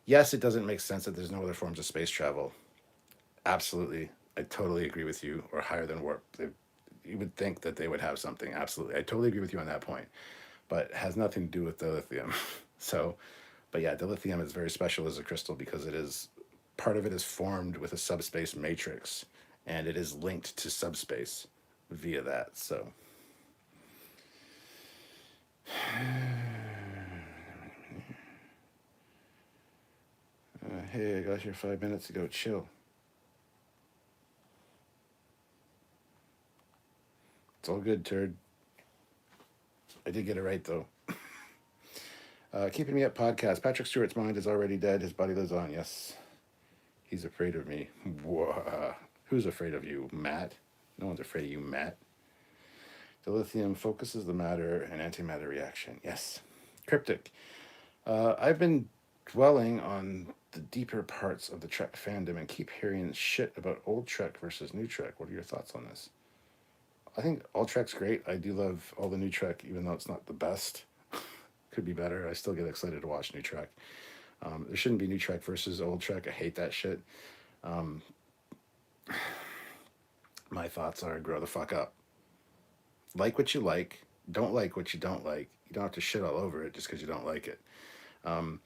Yes, it doesn't make sense that there's no other forms of space travel. Absolutely. I totally agree with you, or higher than warp. You would think that they would have something. Absolutely. I totally agree with you on that point. But it has nothing to do with dilithium. So, but yeah, dilithium is very special as a crystal because it is, part of it is formed with a subspace matrix, and it is linked to subspace via that. So, hey, I got here 5 minutes ago. Chill. It's all good, turd. I did get it right, though. Keeping Me Up podcast. Patrick Stewart's mind is already dead. His body lives on. Yes. He's afraid of me. Whoa. Who's afraid of you, Matt? No one's afraid of you, Matt. Dilithium focuses the matter and antimatter reaction. Yes. Cryptic. I've been dwelling on the deeper parts of the Trek fandom and keep hearing shit about old Trek versus new Trek. What are your thoughts on this? I think old Trek's great. I do love all the new Trek, even though it's not the best. Could be better. I still get excited to watch new Trek. There shouldn't be new Trek versus old Trek. I hate that shit. My thoughts are grow the fuck up. Like what you like. Don't like what you don't like. You don't have to shit all over it just because you don't like it. I'm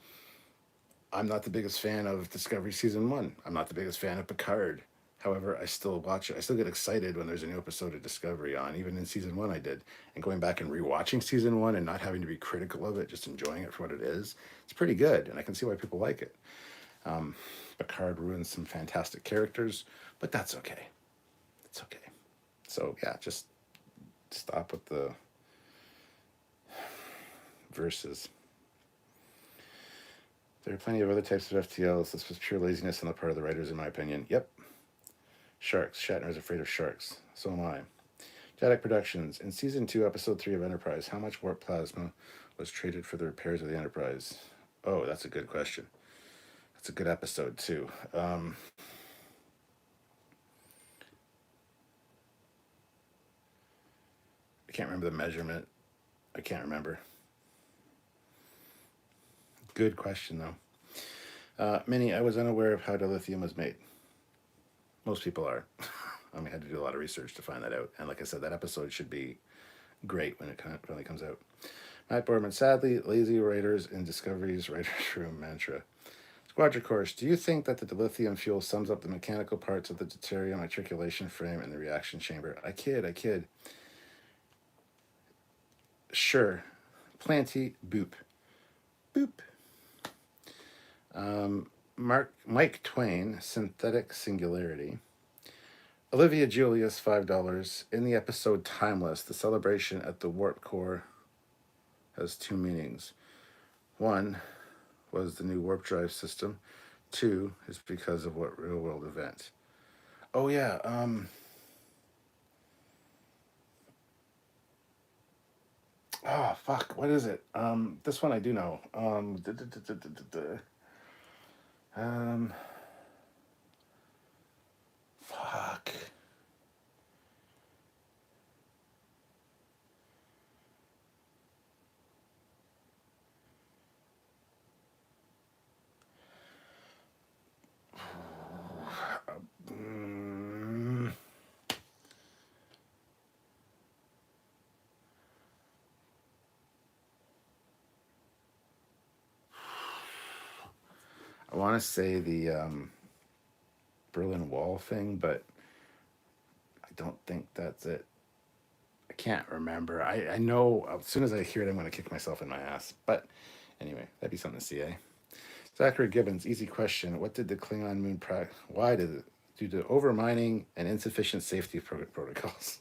not the biggest fan of Discovery Season 1. I'm not the biggest fan of Picard. However, I still watch it. I still get excited when there's a new episode of Discovery on. Even in season one, I did. And going back and rewatching season one and not having to be critical of it, just enjoying it for what it is, it's pretty good. And I can see why people like it. Picard ruins some fantastic characters, but that's okay. It's okay. So yeah, just stop with the verses. There are plenty of other types of FTLs. This was pure laziness on the part of the writers, in my opinion. Yep. Sharks. Shatner's afraid of sharks. So am I. Jadak Productions. In Season 2, Episode 3 of Enterprise, how much warp plasma was traded for the repairs of the Enterprise? Oh, that's a good question. That's a good episode, too. I can't remember the measurement. I can't remember. Good question, though. Minnie, I was unaware of how dilithium was made. Most people are. I had to do a lot of research to find that out. And like I said, that episode should be great when it finally comes out. Matt Boardman, sadly, lazy writers in Discovery's writer's room mantra. Squadron Course, do you think that the dilithium fuel sums up the mechanical parts of the deuterium matriculation frame and the reaction chamber? I kid. Sure. Planty, boop. Boop. Mike Twain, Synthetic Singularity. Olivia Julius, $5. In the episode Timeless, the celebration at the warp core has two meanings. One was the new warp drive system. Two is because of what real world event? Oh yeah, oh fuck, what is it? This one I do know. Fuck. I want to say the Berlin Wall thing, but I don't think that's it. I can't remember. I know as soon as I hear it, I'm going to kick myself in my ass. But anyway, that'd be something to see, eh? Zachary Gibbons, easy question. What did the Klingon moon why did it? Due to overmining and insufficient safety protocols.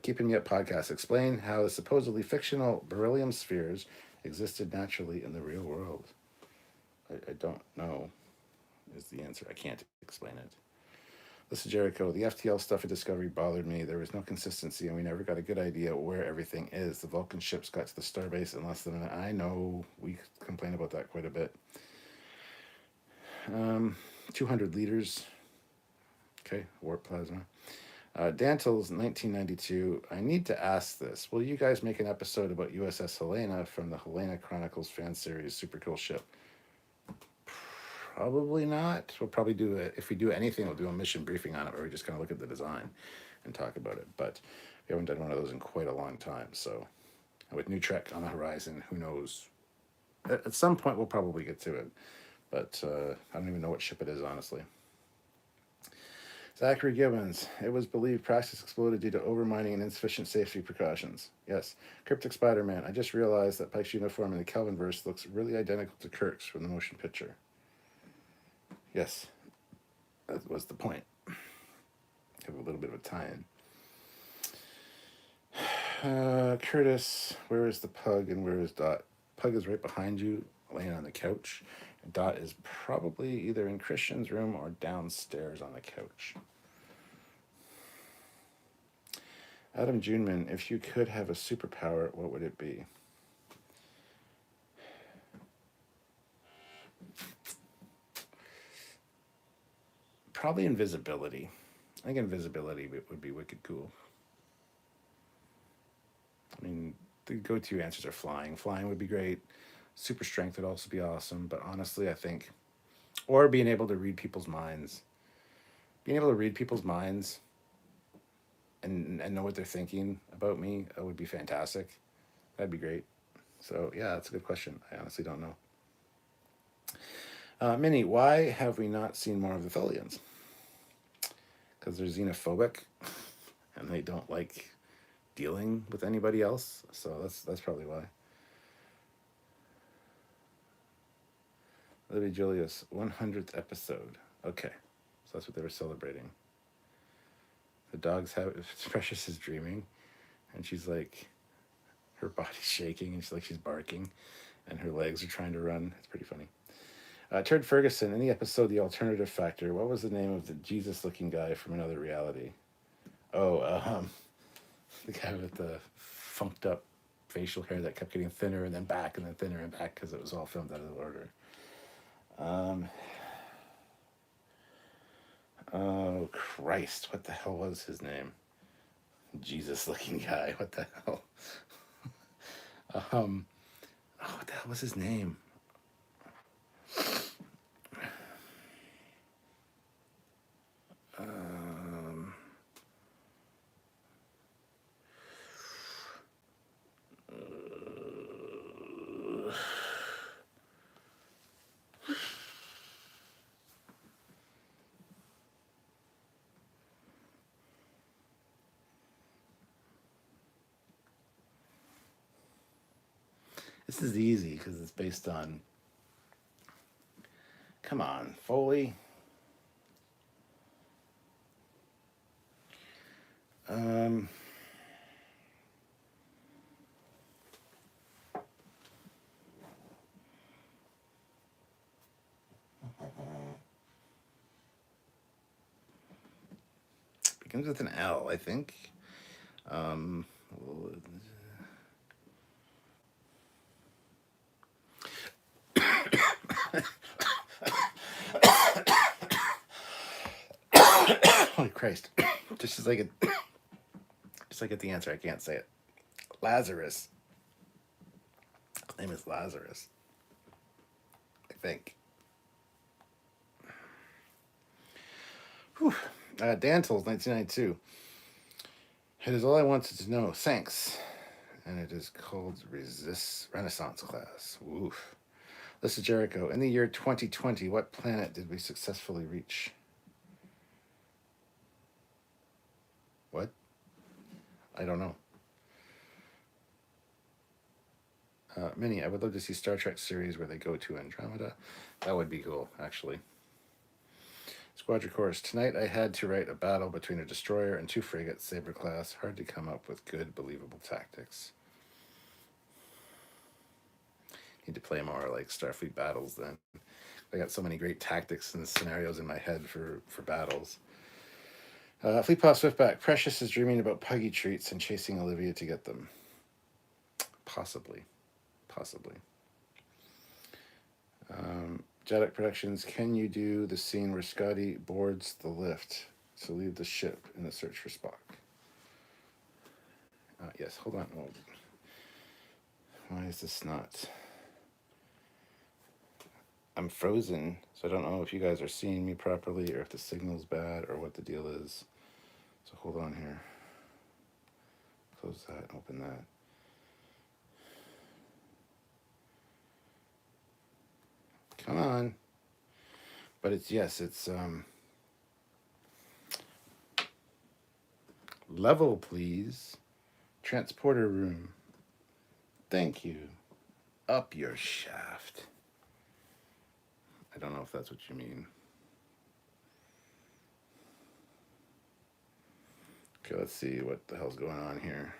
Keeping Me Up podcast. Explain how the supposedly fictional beryllium spheres existed naturally in the real world. I don't know is the answer. I can't explain it. Listen, Jericho, the FTL stuff at Discovery bothered me. There was no consistency, and we never got a good idea where everything is. The Vulcan ships got to the starbase in less than an hour. I know we complain about that quite a bit. 200 liters. Okay, warp plasma. Dantel's 1992. I need to ask this. Will you guys make an episode about USS Helena from the Helena Chronicles fan series? Super cool ship. Probably not. We'll probably do it. If we do anything, we'll do a mission briefing on it where we just kind of look at the design and talk about it. But we haven't done one of those in quite a long time. So with new Trek on the horizon, who knows? At some point, we'll probably get to it. But I don't even know what ship it is, honestly. Zachary Gibbons. It was believed Praxis exploded due to overmining and insufficient safety precautions. Yes. Cryptic Spider-Man. I just realized that Pike's uniform in the Kelvinverse looks really identical to Kirk's from the motion picture. Yes. That was the point. Have a little bit of a tie-in. Curtis, where is the pug and where is Dot? Pug is right behind you, laying on the couch. Dot is probably either in Christian's room or downstairs on the couch. Adam Juneman, if you could have a superpower, what would it be? Probably invisibility. I think invisibility would be wicked cool. I mean, the go-to answers are flying. Flying would be great. Super strength would also be awesome. But honestly, I think, or being able to read people's minds. Being able to read people's minds and know what they're thinking about me would be fantastic. That'd be great. So yeah, that's a good question. I honestly don't know. Minnie, why have we not seen more of the Tholians? Because they're xenophobic and they don't like dealing with anybody else. So that's probably why. Libby Julius, 100th episode. Okay, so that's what they were celebrating. The dogs have Precious is dreaming, and she's like, her body's shaking, and she's barking, and her legs are trying to run. It's pretty funny. Turd Ferguson, in the episode The Alternative Factor, what was the name of the Jesus-looking guy from another reality? Oh, the guy with the funked up facial hair that kept getting thinner and then back and then thinner and back because it was all filmed out of order. Oh, Christ. What the hell was his name? Jesus-looking guy. What the hell? Oh, what the hell was his name? This is easy because it's based on. Come on, Foley. Begins with an L, I think. Holy Christ! Just as I get the answer, I can't say it. Lazarus. His name is Lazarus, I think. Whew. Dantles, 1992. It is all I wanted to know. Thanks. And it is called Resist Renaissance Class. Woof. This is Jericho. In the year 2020, what planet did we successfully reach? What? I don't know. Minnie, I would love to see Star Trek series where they go to Andromeda. That would be cool, actually. Squadron Course. Tonight I had to write a battle between a destroyer and 2 frigates, Saber class. Hard to come up with good, believable tactics. Need to play more like Starfleet battles then. I got so many great tactics and scenarios in my head for battles. Fleetpaw Swiftback. Precious is dreaming about Puggy treats and chasing Olivia to get them. Possibly. Jedic Productions. Can you do the scene where Scotty boards the lift to leave the ship in the search for Spock? Yes, hold on. Oh. Why is this not? I'm frozen, so I don't know if you guys are seeing me properly or if the signal's bad or what the deal is. So hold on here. Close that, open that. Come on. But it's level, please. Transporter room. Thank you. Up your shaft. I don't know if that's what you mean. Okay, let's see what the hell's going on here.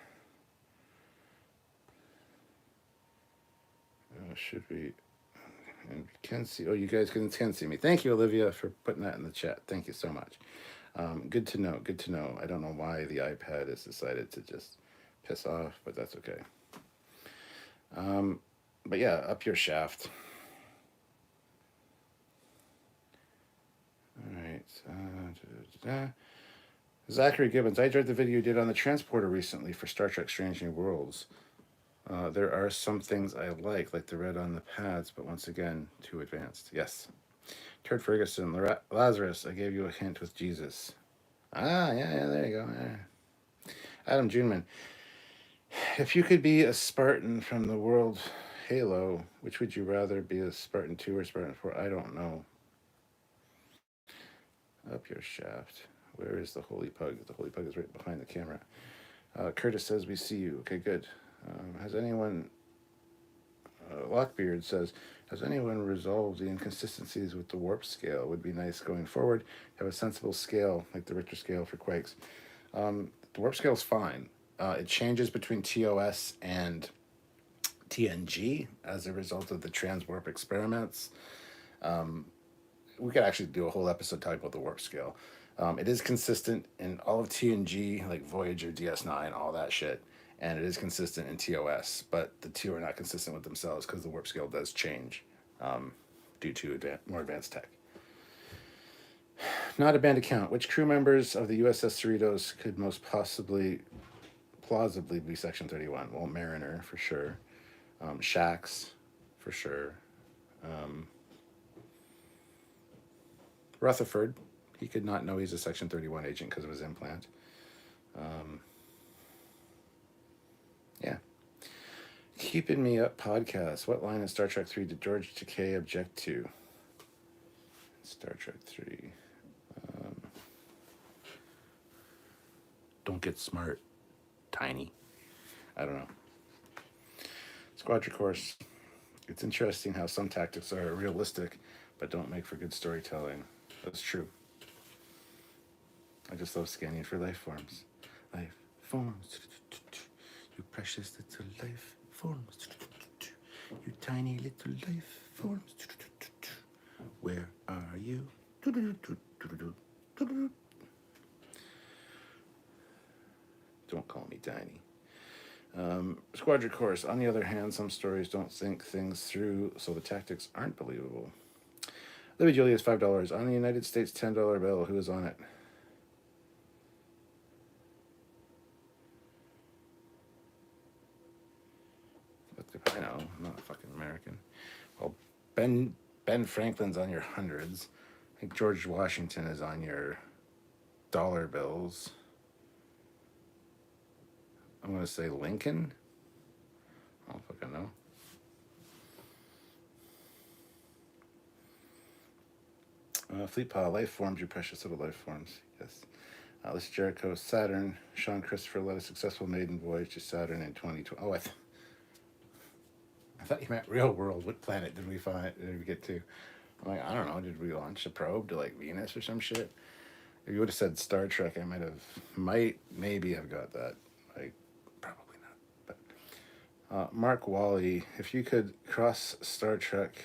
Should we? And can see. Oh, you guys can see me. Thank you, Olivia, for putting that in the chat. Thank you so much. Good to know. I don't know why the iPad has decided to just piss off, but that's okay. But yeah, up your shaft. All right. Zachary Gibbons. I enjoyed the video you did on the transporter recently for Star Trek Strange New Worlds. There are some things I like the red on the pads, but once again, too advanced. Yes. Turd Ferguson, Lazarus, I gave you a hint with Jesus. Yeah, there you go. Yeah. Adam Juneman, if you could be a Spartan from the world Halo, which would you rather be a Spartan 2 or Spartan 4? I don't know. Up your shaft. Where is the holy pug? The holy pug is right behind the camera. Curtis says, we see you. Okay, good. Has anyone... Lockbeard says, has anyone resolved the inconsistencies with the warp scale? Would be nice going forward. Have a sensible scale, like the Richter scale for quakes. The warp scale is fine. It changes between TOS and TNG as a result of the transwarp experiments. We could actually do a whole episode talking about the warp scale. It is consistent in all of TNG, like Voyager, DS9, all that shit, and it is consistent in TOS, but the two are not consistent with themselves because the warp scale does change due to more advanced tech. Not a band account. Which crew members of the USS Cerritos could most plausibly be Section 31? Well, Mariner, for sure. Shax, for sure. Rutherford, he could not know he's a Section 31 agent because of his implant. Yeah. Keeping Me Up podcast. What line in Star Trek 3 did George Takei object to? Star Trek 3. Don't get smart, Tiny. I don't know. Squadron Course. It's interesting how some tactics are realistic, but don't make for good storytelling. That's true. I just love scanning for life forms. Life forms. You precious little life forms. You tiny little life forms. Where are you? Don't call me tiny. Squadron Course. On the other hand, some stories don't think things through, so the tactics aren't believable. Libby Julius, $5. On the United States $10 bill, who is on it? I know, I'm not a fucking American. Well, Ben Franklin's on your hundreds. I think George Washington is on your dollar bills. I'm going to say Lincoln. I don't fucking know. Fleet Pile, life forms, your precious little life forms. Yes. Alice Jericho, Saturn. Sean Christopher led a successful maiden voyage to Saturn in 2020. Oh, I thought you meant real world. What planet did we get to? I'm like, I don't know. Did we launch a probe to like Venus or some shit? If you would have said Star Trek, I maybe have got that. Like, probably not. But Mark Wally, if you could cross Star Trek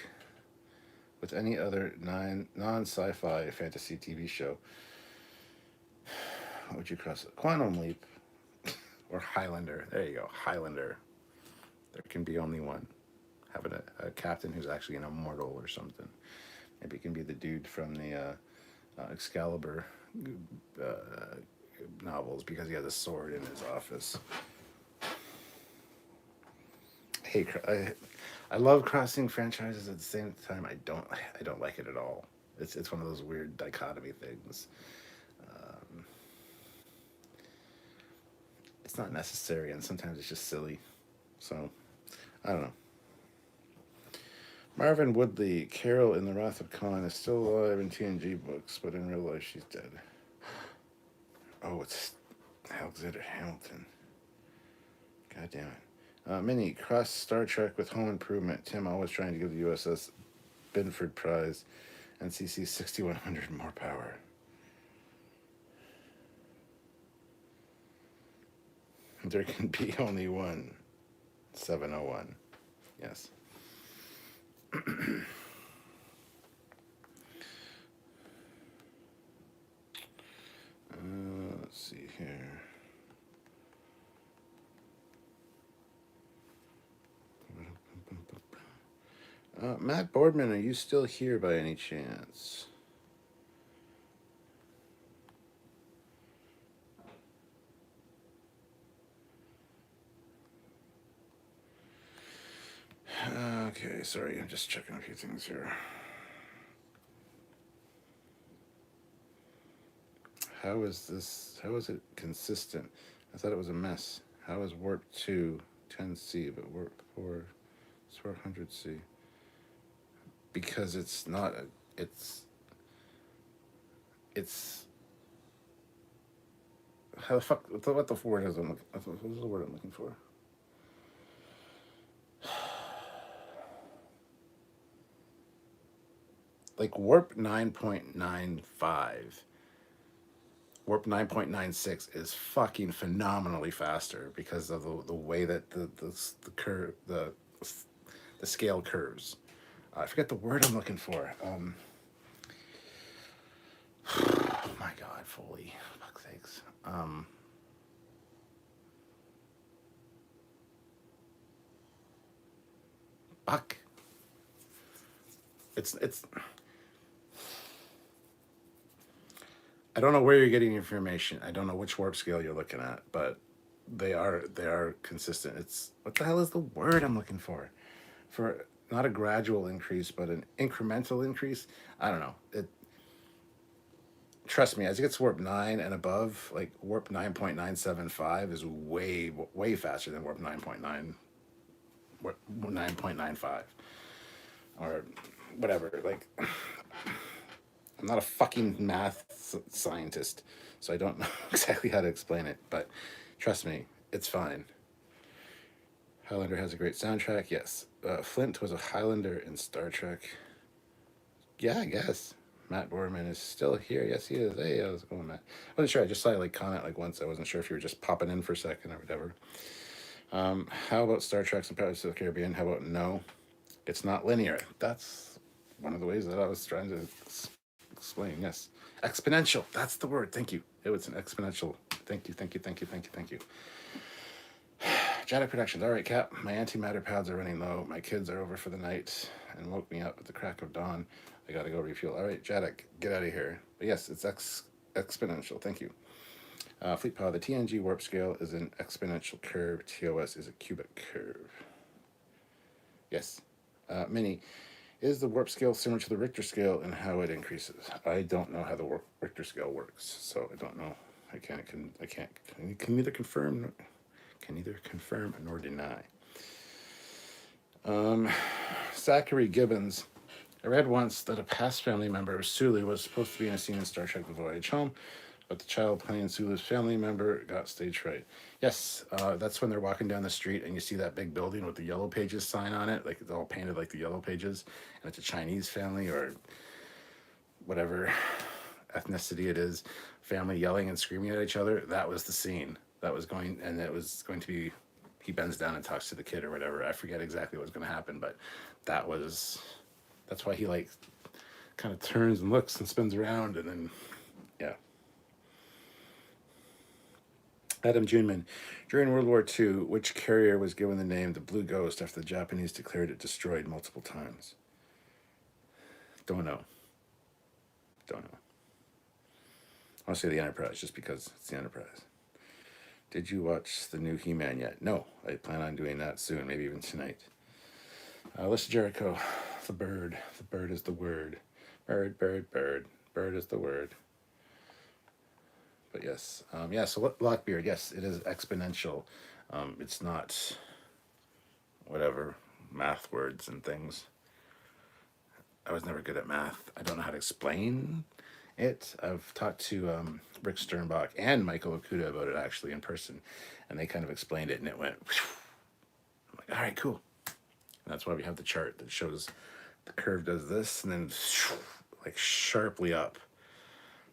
with any other non-sci-fi fantasy TV show, what would you cross it? Quantum Leap or Highlander. There you go, Highlander. There can be only one. Having a captain who's actually an immortal or something. Maybe it can be the dude from the Excalibur novels because he has a sword in his office. Hey, I love crossing franchises at the same time. I don't like it at all. It's one of those weird dichotomy things. It's not necessary, and sometimes it's just silly. So, I don't know. Marvin Woodley, Carol in The Wrath of Khan is still alive in TNG books, but in real life she's dead. Oh, it's Alexander Hamilton. God damn it. Minnie, cross Star Trek with Home Improvement. Tim always trying to give the USS Binford prize. NCC 6100 more power. There can be only one. 701. Yes. Let's see here. Matt Boardman, are you still here by any chance? Okay, sorry, I'm just checking a few things here. How is it consistent? I thought it was a mess. How is Warp 2 10C, but Warp 4 It's 400C. Because it's not, it's, how the fuck, what the word is what's the word I'm looking for? Like warp 9.95, warp 9.96 is fucking phenomenally faster because of the way that the curve, the scale curves. I forget the word I'm looking for. Oh my god, Foley, fuck's sakes. Fuck. It's I don't know where you're getting your information. I don't know which warp scale you're looking at, but they are consistent. It's, what the hell is the word I'm looking for? For not a gradual increase, but an incremental increase. I don't know. It, trust me, as it gets warp 9 and above, like warp 9.975 is way faster than warp 9.95 or whatever. Like, I'm not a fucking math scientist, so I don't know exactly how to explain it, but trust me, it's fine. Highlander has a great soundtrack, yes. Flint was a Highlander in Star Trek. Yeah, I guess. Matt Borman is still here. Yes, he is. Hey, how's it going, Matt? I wasn't sure. I just saw you like comment like once. I wasn't sure if you were just popping in for a second or whatever. How about Star Trek and Pirates of the Caribbean? How about no? It's not linear. That's one of the ways that I was trying to explain. Yes, exponential. That's the word. Thank you. It was an exponential. Thank you. Thank you. Thank you. Thank you. Thank you. Jada Productions. All right, Cap. My antimatter pads are running low. My kids are over for the night and woke me up at the crack of dawn. I gotta go refuel. All right, Jadek, get out of here. But yes, it's exponential. Thank you. Fleet Power. The TNG warp scale is an exponential curve. TOS is a cubic curve. Yes. Mini. Is the warp scale similar to the Richter scale and how it increases? I don't know how the Richter scale works, so I don't know. I can neither confirm nor deny. Zachary Gibbons. I read once that a past family member of Sulu was supposed to be in a scene in Star Trek The Voyage Home, but the child playing Sulu's family member got stage fright. Yes, that's when they're walking down the street and you see that big building with the Yellow Pages sign on it, like it's all painted like the Yellow Pages, and it's a Chinese family or whatever ethnicity it is, family yelling and screaming at each other. That was the scene that was going, and it was going to be, he bends down and talks to the kid or whatever. I forget exactly what's going to happen, but that's why he like kind of turns and looks and spins around, and then yeah. Adam Juneman. During World War II, which carrier was given the name the Blue Ghost after the Japanese declared it destroyed multiple times? Don't know. I want to say the Enterprise just because it's the Enterprise. Did you watch the new He-Man yet? No, I plan on doing that soon, maybe even tonight. Listen, Jericho, the bird. The bird is the word. Bird, bird, bird. Bird is the word. But yes, so Blackbeard, yes, it is exponential. It's not whatever, math words and things. I was never good at math. I don't know how to explain it. I've talked to Rick Sternbach and Michael Okuda about it actually in person, and they kind of explained it, and it went, I'm like, all right, cool. And that's why we have the chart that shows the curve does this, and then like sharply up.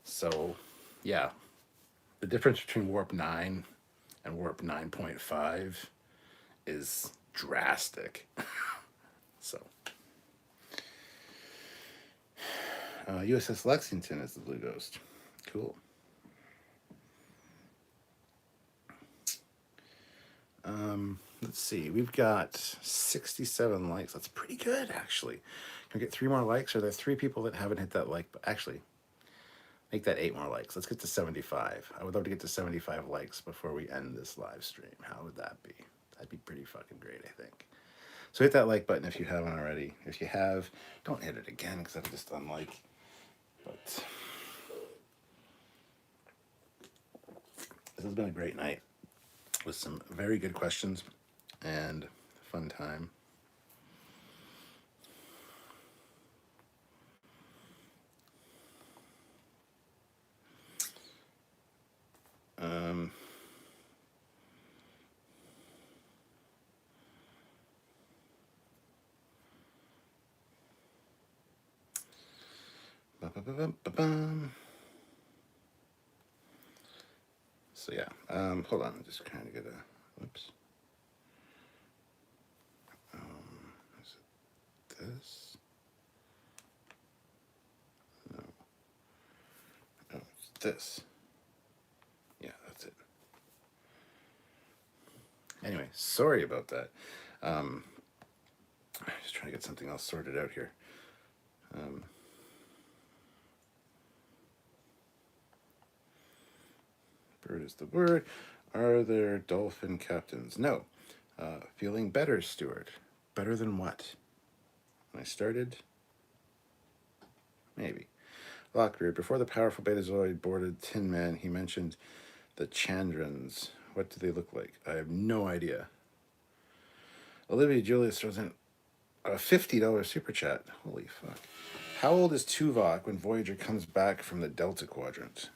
So, yeah. The difference between warp 9 and warp 9.5 is drastic. So, USS Lexington is the Blue Ghost. Cool. Let's see. We've got 67 likes. That's pretty good, actually. Can we get 3 more likes? Are there 3 people that haven't hit that like? But actually, make that 8 more likes. Let's get to 75. I would love to get to 75 likes before we end this live stream. How would that be? That'd be pretty fucking great, I think. So hit that like button if you haven't already. If you have, don't hit it again because I've just unlike. But this has been a great night with some very good questions and fun time. So yeah, hold on, I'm just trying to get a, whoops. Is it this? No. No, it's this. Yeah, that's it. Anyway, sorry about that. Just trying to get something else sorted out here. Bird is the word. Are there dolphin captains? No. Feeling better, Stuart. Better than what? When I started? Maybe. Lockbeard. Before the powerful Betazoid boarded Tin Man, he mentioned the Chandrons. What do they look like? I have no idea. Olivia Julius throws in a $50 super chat. Holy fuck. How old is Tuvok when Voyager comes back from the Delta Quadrant?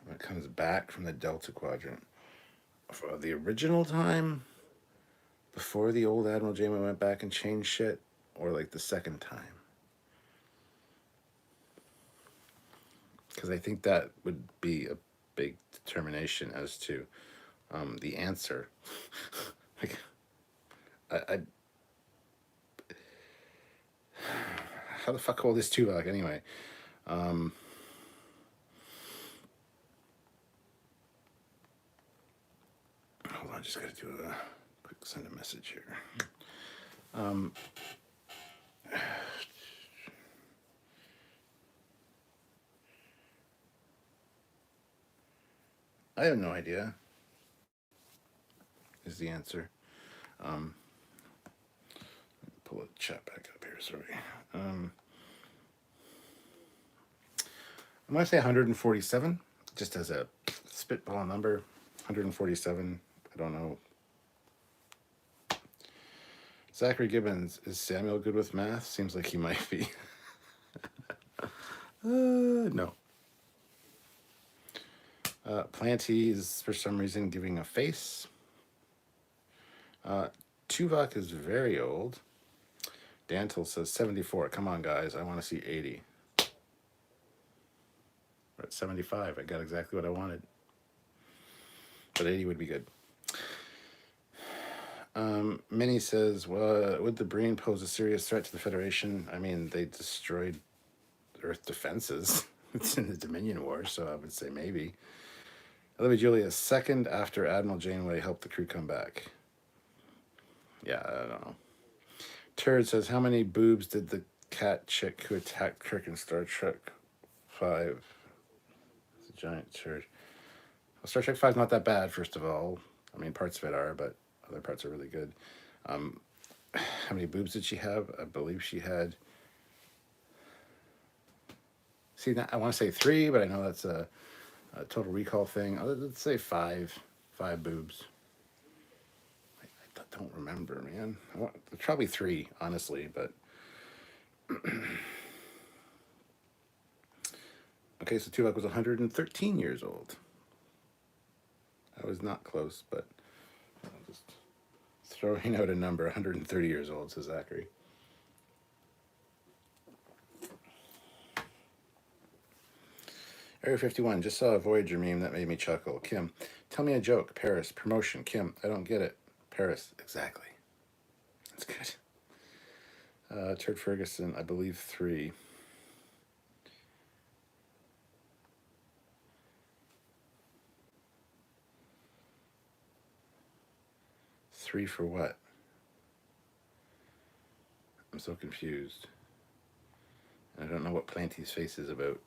When it comes back from the Delta Quadrant. For the original time? Before the old Admiral Janeway went back and changed shit? Or like the second time? Because I think that would be a big determination as to the answer. Like, I how the fuck old is Tuvok anyway? Hold on, I just gotta do a quick send a message here. I have no idea. Is the answer. Pull the chat back up here. Sorry. I'm gonna say 147, just as a spitball number. 147. I don't know. Zachary Gibbons, is Samuel good with math? Seems like he might be. No. Planty is for some reason giving a face. Tuvok is very old. Dantle says 74. Come on, guys. I want to see 80. We're at 75. I got exactly what I wanted. But 80 would be good. Minnie says, well, would the Breen pose a serious threat to the Federation? I mean, they destroyed Earth defenses. It's in the Dominion War, so I would say maybe. Olivia Julia, second after Admiral Janeway helped the crew come back. Yeah, I don't know. Turd says, how many boobs did the cat chick who attacked Kirk in Star Trek 5? It's a giant turd. Well, Star Trek 5 is not that bad, first of all. I mean, parts of it are, but other parts are really good. How many boobs did she have? I believe she had... See, I want to say 3, but I know that's a Total Recall thing. Let's say 5. 5 boobs. I don't remember, man. Probably 3, honestly, but... Okay, so Tuvok was 113 years old. I was not close, but I'm just throwing out a number. 130 years old, says Zachary. Area 51, just saw a Voyager meme that made me chuckle. Kim, tell me a joke. Paris, promotion. Kim, I don't get it. Paris, exactly. That's good. Turd Ferguson, I believe 3. Three for what? I'm so confused. I don't know what Planty's face is about.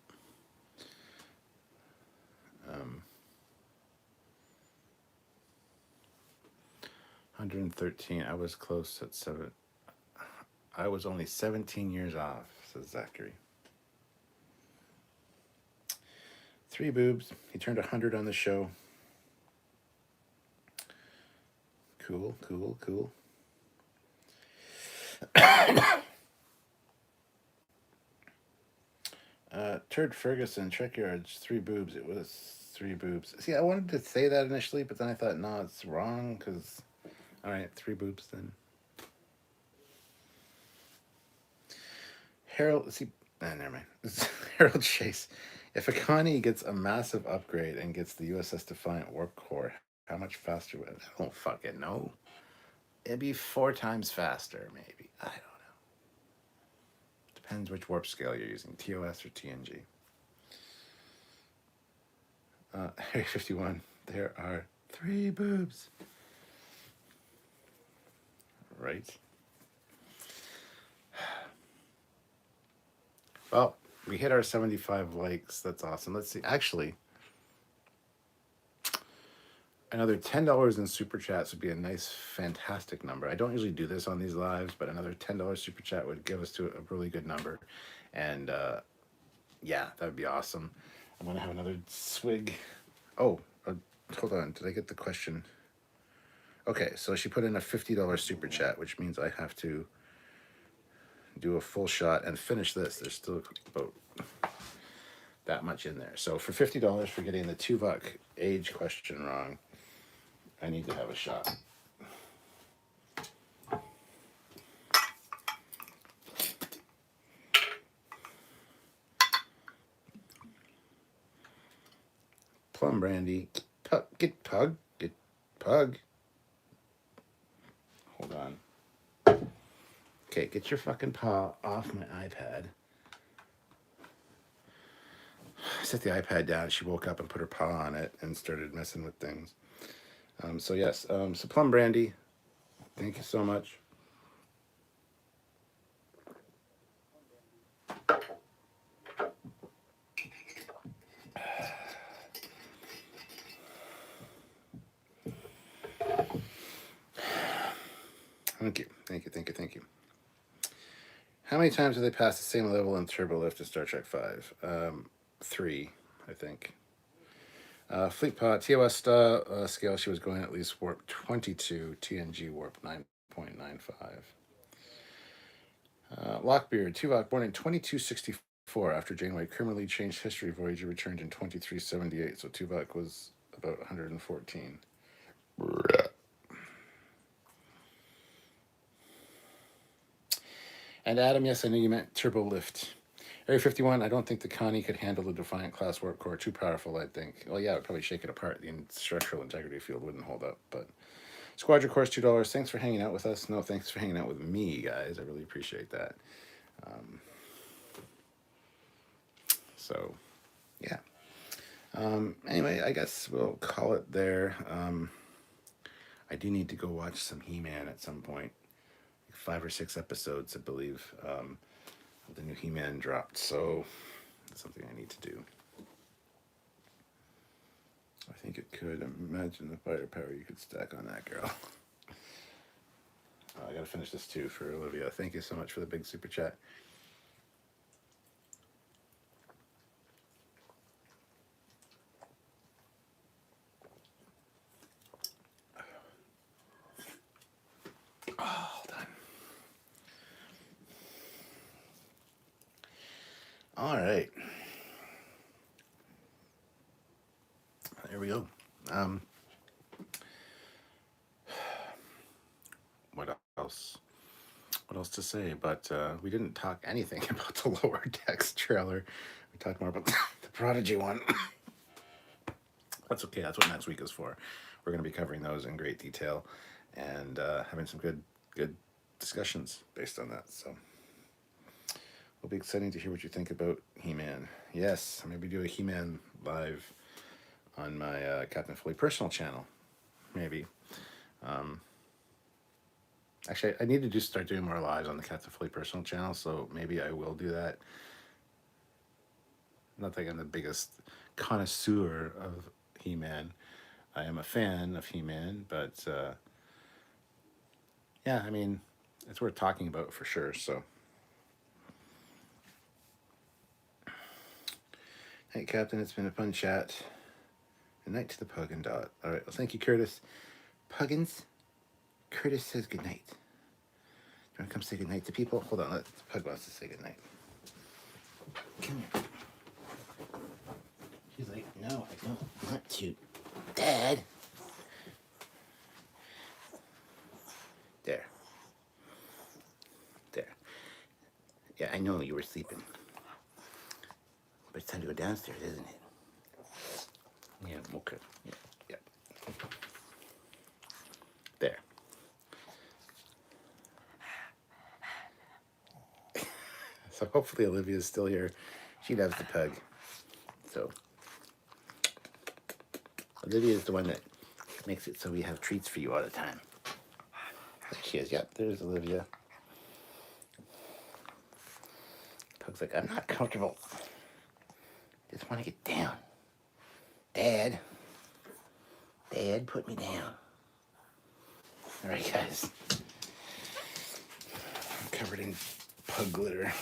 113. I was close at 7. I was only 17 years off, says Zachary. 3 boobs. He turned 100 on the show. Cool, cool, cool. Turd Ferguson, Trekyards, 3 boobs. It was 3 boobs. See, I wanted to say that initially, but then I thought, no, it's wrong, because, all right, 3 boobs then. Harold, see, never mind. Harold Chase. If a Connie gets a massive upgrade and gets the USS Defiant warp core, how much faster would it? I don't fucking know. It'd be 4 times faster, maybe. I don't know. Depends which warp scale you're using, TOS or TNG. Area 51. There are 3 boobs. Right. Well, we hit our 75 likes. That's awesome. Let's see. Actually, another $10 in super chats would be a nice, fantastic number. I don't usually do this on these lives, but another $10 super chat would give us to a really good number. And yeah, that would be awesome. I'm going to have another swig. Oh, hold on. Did I get the question? Okay, so she put in a $50 super chat, which means I have to do a full shot and finish this. There's still about that much in there. So for $50 for getting the Tuvok age question wrong, I need to have a shot. Plum brandy. Get pug. Get pug. Hold on. Okay, get your fucking paw off my iPad. I set the iPad down. She woke up and put her paw on it and started messing with things. So yes, so plum brandy. Thank you so much. Thank you, thank you, thank you, thank you. How many times have they passed the same level in Turbo Lift as Star Trek 5? 3, I think. Fleet Pod, TOS scale, she was going at least warp 22, TNG warp 9.95. Lockbeard, Tuvok, born in 2264 after Janeway criminally changed history. Voyager returned in 2378, so Tuvok was about 114. And Adam, yes, I knew you meant Turbo Lift. Area 51, I don't think the Connie could handle the Defiant class warp core. Too powerful, I think. Well, yeah, it would probably shake it apart. The structural integrity field wouldn't hold up. But Squadron Course, $2. Thanks for hanging out with us. No, thanks for hanging out with me, guys. I really appreciate that. So, yeah. Anyway, I guess we'll call it there. I do need to go watch some He-Man at some point. 5 or 6 episodes, I believe. The new He-Man dropped, so that's something I need to do. I think it could. Imagine the firepower you could stack on that girl. I gotta finish this too for Olivia. Thank you so much for the big super chat. Oh, done. All right. There we go. What else? What else to say? But we didn't talk anything about the Lower Decks trailer. We talked more about the Prodigy one. That's okay. That's what next week is for. We're going to be covering those in great detail and having some good discussions based on that. So it'll be exciting to hear what you think about He-Man. Yes, maybe do a He-Man live on my Captain Foley personal channel. Maybe. Actually, I need to just start doing more lives on the Captain Foley personal channel, so maybe I will do that. Not that I'm the biggest connoisseur of He-Man. I am a fan of He-Man, but yeah, I mean, it's worth talking about for sure, so. Hey, Captain, it's been a fun chat. Good night to the Pug and Dot. All right, well, thank you, Curtis. Puggins, Curtis says good night. Do you want to come say good night to people? Hold on, the Pug wants to say good night. Come here. She's like, no. No, I don't want to. Dad. There. There. Yeah, I know you were sleeping. But it's time to go downstairs, isn't it? Yeah, okay. Yeah, yeah. There. So hopefully Olivia's still here. She loves the pug. So Olivia is the one that makes it so we have treats for you all the time. There she is. Yep, there's Olivia. Pug's like, I'm not comfortable. Just want to get down. Dad. Dad, put me down. All right, guys. I'm covered in pug glitter.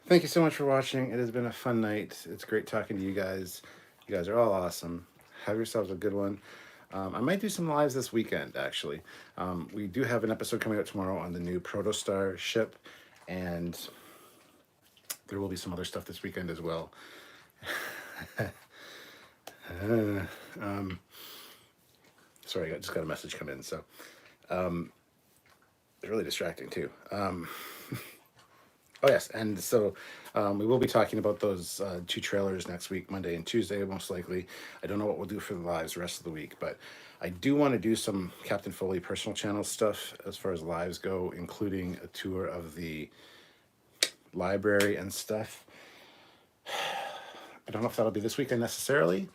Thank you so much for watching. It has been a fun night. It's great talking to you guys. You guys are all awesome. Have yourselves a good one. I might do some lives this weekend, actually. We do have an episode coming out tomorrow on the new Protostar ship, and there will be some other stuff this weekend as well. Sorry, I just got a message come in, so it's really distracting too. Oh yes, and so we will be talking about those 2 trailers next week, Monday and Tuesday, most likely. I don't know what we'll do for the lives the rest of the week, but I do want to do some Captain Foley personal channel stuff as far as lives go, including a tour of the library and stuff. I don't know if that'll be this weekend necessarily,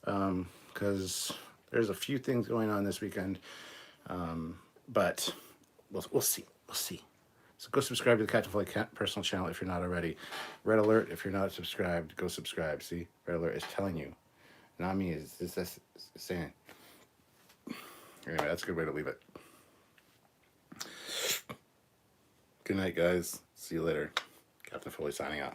because there's a few things going on this weekend, but we'll see. We'll see. So go subscribe to the Captain Foley personal channel if you're not already. Red alert, if you're not subscribed, go subscribe. See, red alert is telling you. Not me, is this saying. Anyway, that's a good way to leave it. Good night, guys. See you later. Captain Foley signing off.